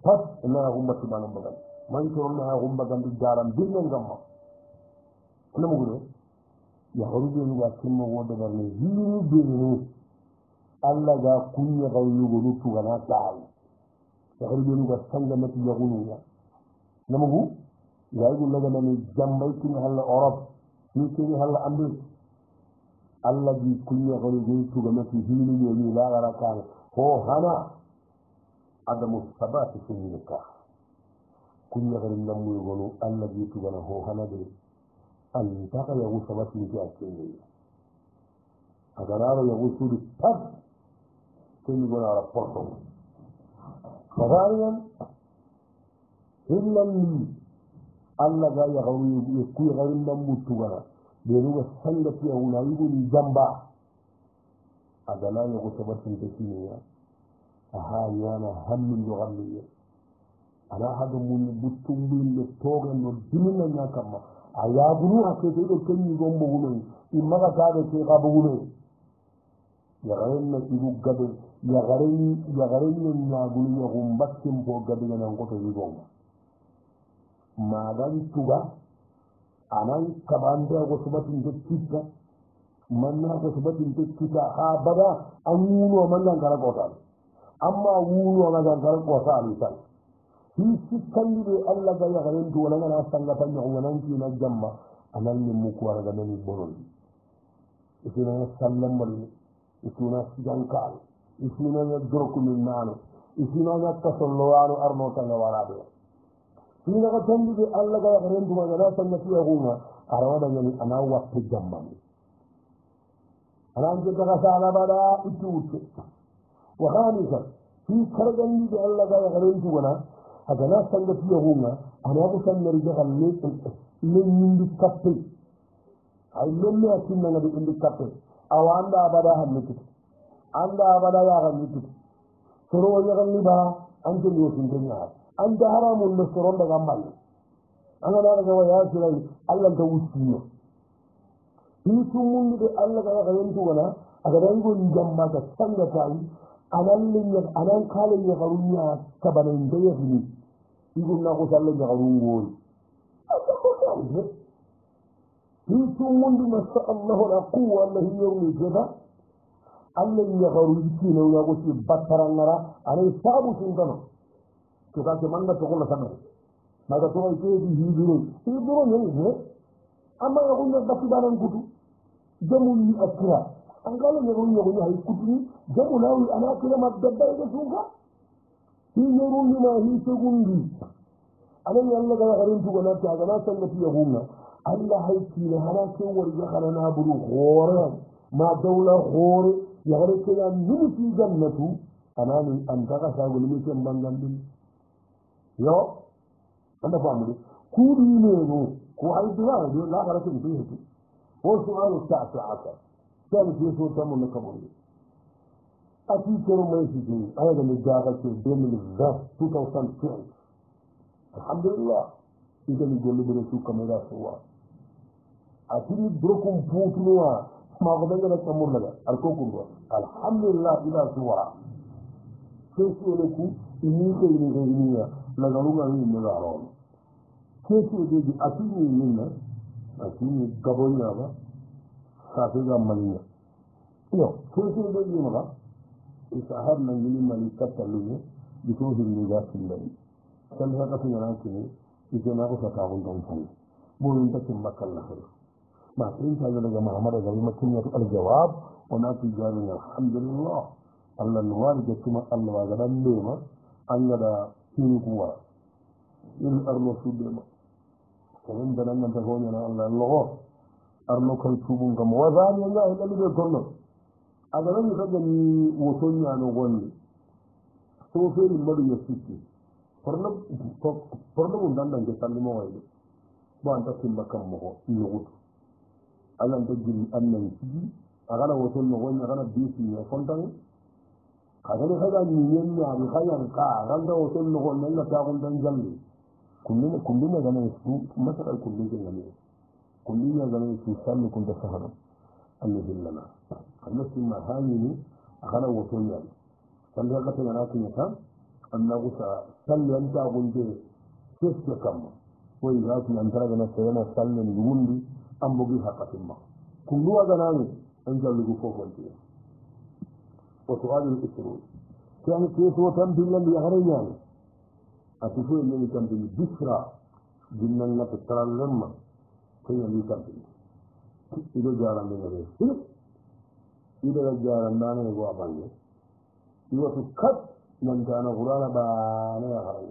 pat enaya humbattuɗano mbagan mancoronnaya humbagandi jaran birne gamma namugude yahoru ɓenuga kimmogo dagarne hini ɓeni allah ga kuña kawlugo nu tugana ɗaayi yahoru ɓenuga sangamati yahunuya namugu yaygu laganani jambay kini halla europe ni kini halla amérique Allah di kunya gari di tuga mati hini ni la gara kan ho hana adamu sabati sunnaka kunya gari namu gonu Allah di tuga na ho hana de an ta ka yawu sabati ni akin agara yawu suri tab kuni gona rapporto fagariyan hillan Allah ga ya gawi ku garin namu tuga beruga sangati una yuguni jamba adala ya ko sabatin tekiniya aha yana hammin do gammiye ana hadu mun buttum bin toga no dimina nya kamma aya buru ake do kenni gombo gumen imaga taade ke gabu gumen ya garin na ibu gade ya garin na gulu ya gumbatin po gade na ngoto yugo magan tuga anan kabanda ko subatin tekita manna ko subatin tekita ha bada an wuno mannan kala kota amma wuno na dan kala kota alisan shi kalli be Allah ga ya garin to wala na sanga tan ya wannan ki na jamma anan ni mu ko ga ni boron isina sallam mal isina sijankal isina ya dorku min nano isina ya tasallowaru arno tan warabe sina ka tambi de Allah ga garin duma ga sanga tiya guma arawada ni ana wattu jamma ana anje daga sala bada itu wa khamisa fi kargan de Allah ga garin duma aga na sanga tiya guma ana ko sanna ri ga le nyindi kappe ay lemme atinna ngadi indi kappe awanda bada hammitu anda bada ya hammitu soro ya galli ba anje yo sinnya anda haramun da tsoron daga mal ana da ga ya sirai Allah ta wuciyo ni sun mun da Allah ga yanzu wala a ga dango ni jamma ta sanga tai anan kalin ya garunya ta banan da ya ni igun na ko sallan ya garungo ni sun mun da masa Allah la quwwa allahi yawmi jada Allah ya garuji ne na ko ci batarangara anai sabu sun gano to ka ke manga to ko la sama maga to ke di hiduro ne amma ya kunna da kibaran kutu jamu ni akira an galo ne runya ko hay kutu jamu lawi ana kira madabba da sunka ni ne runya ma hi segundi anan yalla ga garin tu gona ta gana san da fiye gunna Allah haiki ne hana ke warja kana na buru hore ma daula hore ya gare ke ya nuti jannatu anani an daga sagul mi ken bangandin yo anda family kudi ne no ko ai duwa do la gara tin to yake ko su'alu ta'ata sai ke so ta mun ka mun ati ko mai shi ai da jaga ce 2010 alhamdulillah idan gollu bere su kamera suwa ati ni brokum putuwa ma ko daga da kamun daga alko kun alhamdulillah ila suwa sai su ku ini ke ini ya la galunga ni me la ron che di atini minna atini gabonya ba sa te ga malinya io che di ma isahab nan ni mali katalu di ko hin ga sillai kan ha ka fina kini ito na ko sa ka hun don san mun ta kin makalla har ma in ta daga Muhammad da makin ya aljawab wa na tijarin alhamdulillah Allah nuwar da kuma Allah ga dan nema an da kini kuwa in arno sudema kaman da nan ta gonya na Allah Allah arno kan tubun ga mawazani Allah da libe gorno aga nan ka gani woton ya no gonni so fe ni madu ya siki porno mun dan ke sallimo wai ba anta kimba kam mo nugut Allah da jiri annan sigi aga na woton no gonni aga na bisi ne fontan kagani kaga ni yen ya bi kayan ka ranga hoton no gon nan ta gon dan jalle kullum ne ganin su masal kullum ne ganin kullum ne ganin su sallu kun da sahara annabi lana annabi ma hani akana hoton ya san da ka na kin ta annabi sa sallu an ta gon je sai kam wai za ku nan tara na sai na sallin gundi an bugi hakatin ma kullu ga nan an jallu ko ko وسؤال الإسرائيل كان كيف وتنبيل لم يغريان أتفوه اللي تنبيل بسرى جنة تترى لما كي يلي تنبيل إذا جارا من غير إذا جارنا نقوى بانه إذا تكت من كان قرآن بانه يخرج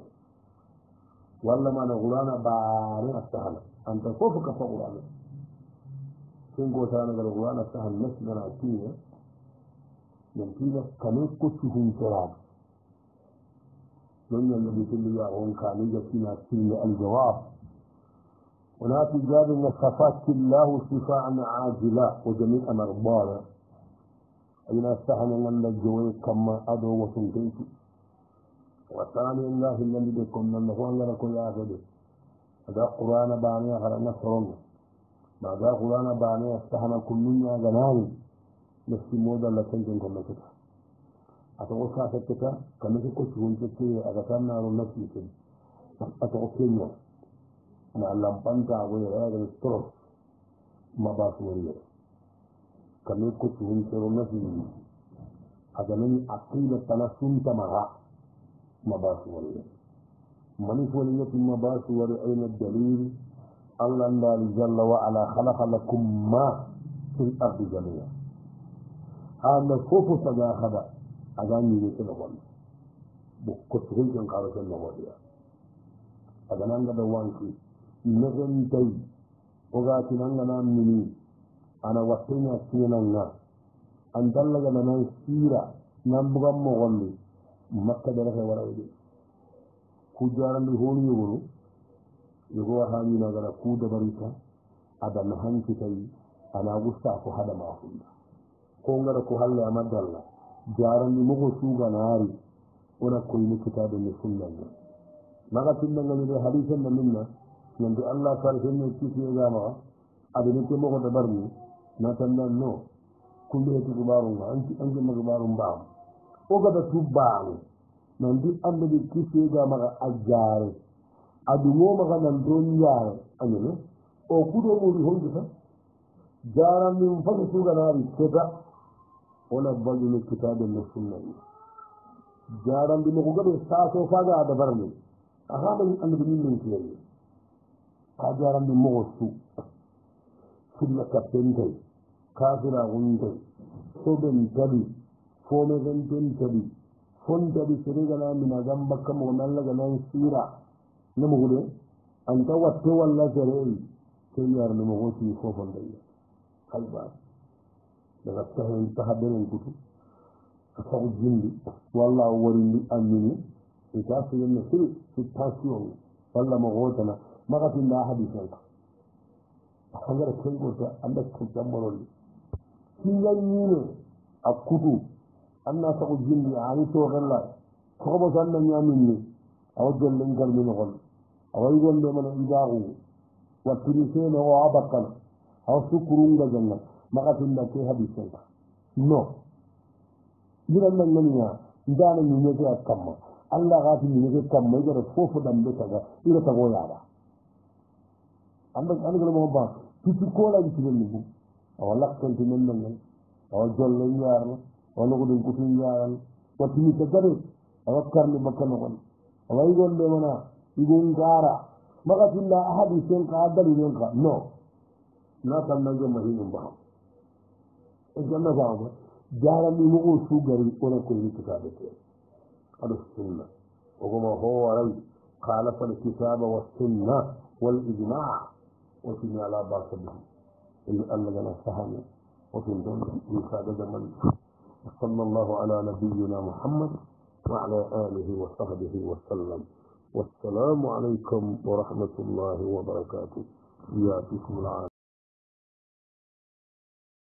ولا ما نقرآن بانه السهل أنت فوفك فقرآن كنقو سانا القرآن السهل نسلنا كينا يمكن كنكو تشوفون سراب من الذي تلي يعون كانيجا فينا سين الجواب ولا تجاب ان صفات الله صفاء عاجلة وجميع مرضانا أين استحنا من الجوي كما أدو وسنتيك وثاني الله الذي بكم من هو أن لكم يا أخذ هذا قرآن باني أخرنا فرون هذا قرآن باني استحنا كل من يغناني نفسي مودا لكنتم كما كتا أتوقع سافتك كما تكون تكي أغتانا رنسي كي أتوقع كينيا مع اللامبانتا غير هذا السترس ما باسوريه كما تكون رنسي أغناني أقيلة تنسون تمغا ما باسوريه منفولية ما باسوري أين الدليل الله جل وعلا خلق لكم ما في الأرض جميعا أنا فوفو سجا خدا أغاني يكنا وانا بكتغل كن قارسة نواليا أغانان غدا وانكي نغن تي وغاتي نغنا مني أنا وطينا سينا أنت لغا لنا سيرا نمبغا مغلي مكة درخة وراودي كجارا لهوني يغنو يغوى هاني نغنا كودة بريكا أدا نهانكي تي أنا أغسطاكو هذا ما أخذ kongara ko halle amadalla jarani mugo suga naari ona koyni kitabe ni sunna maga sunna ngani de hadithan na minna nandi allah ta'ala hinne kiti gama adini ko mugo da barni na tanna no kullu to gubaru anti magbaru mbam o gada tubbaani nandi ande di kiti gama ga ajare adu mo maga nan don yaare anene o kudo mo di honduta jarani mfasu suga naari keda ولا بجل الكتاب والسنة جارم بمقدر ساسو فاجا هذا برني أهذا أن بني من كلامي كجارم بمقصو سلة كتنتي كافرة غنتي سبن تبي فومن تبي فون تبي سريعنا من أجمع كم ونلا جنا سيرا نمغله أنت واتوا الله جري كيار نمغوتي فوفن دايا خلبا daga tahen tahadaren kutu asabu jindi walla warindi amini ita su yanne su tasiyon walla magotana magatin da hadisan ka hangara kengo ta anda kan jambaroli shi yanni ne a kutu anna sabu jindi ani to galla ko ba sannan ya minni a wajen lingar min gol a wai gonde mana idahu wa tirisena wa abakan aw sukurun ga janna magatin da ke hadisin ka no diran nan nan ya ndana ni ne ta kamma Allah ga ti ne ta kamma ga fofu dan da ga ira ta goya ba anda an ga mo ba tuti ko la ti ne bu wala kan ti nan nan aw jolle ñaar la wala ko den ko ti ñaaral ko ti ta gare awakkar ni bakkan ko way gon de mana igun gara magatin da hadisin ka dalilin ka no na kan nan ga mahin ba الجنة بعضها جعل من مغو سوغري ولا كل كتابة هذا السنة وكما هو علي خالف الكتاب والسنة والإجماع وسمع على باس به إن أننا فهم وفي الدنيا يساعد من صلى الله على نبينا محمد وعلى آله وصحبه وسلم والسلام عليكم ورحمة الله وبركاته يا بسم العالمين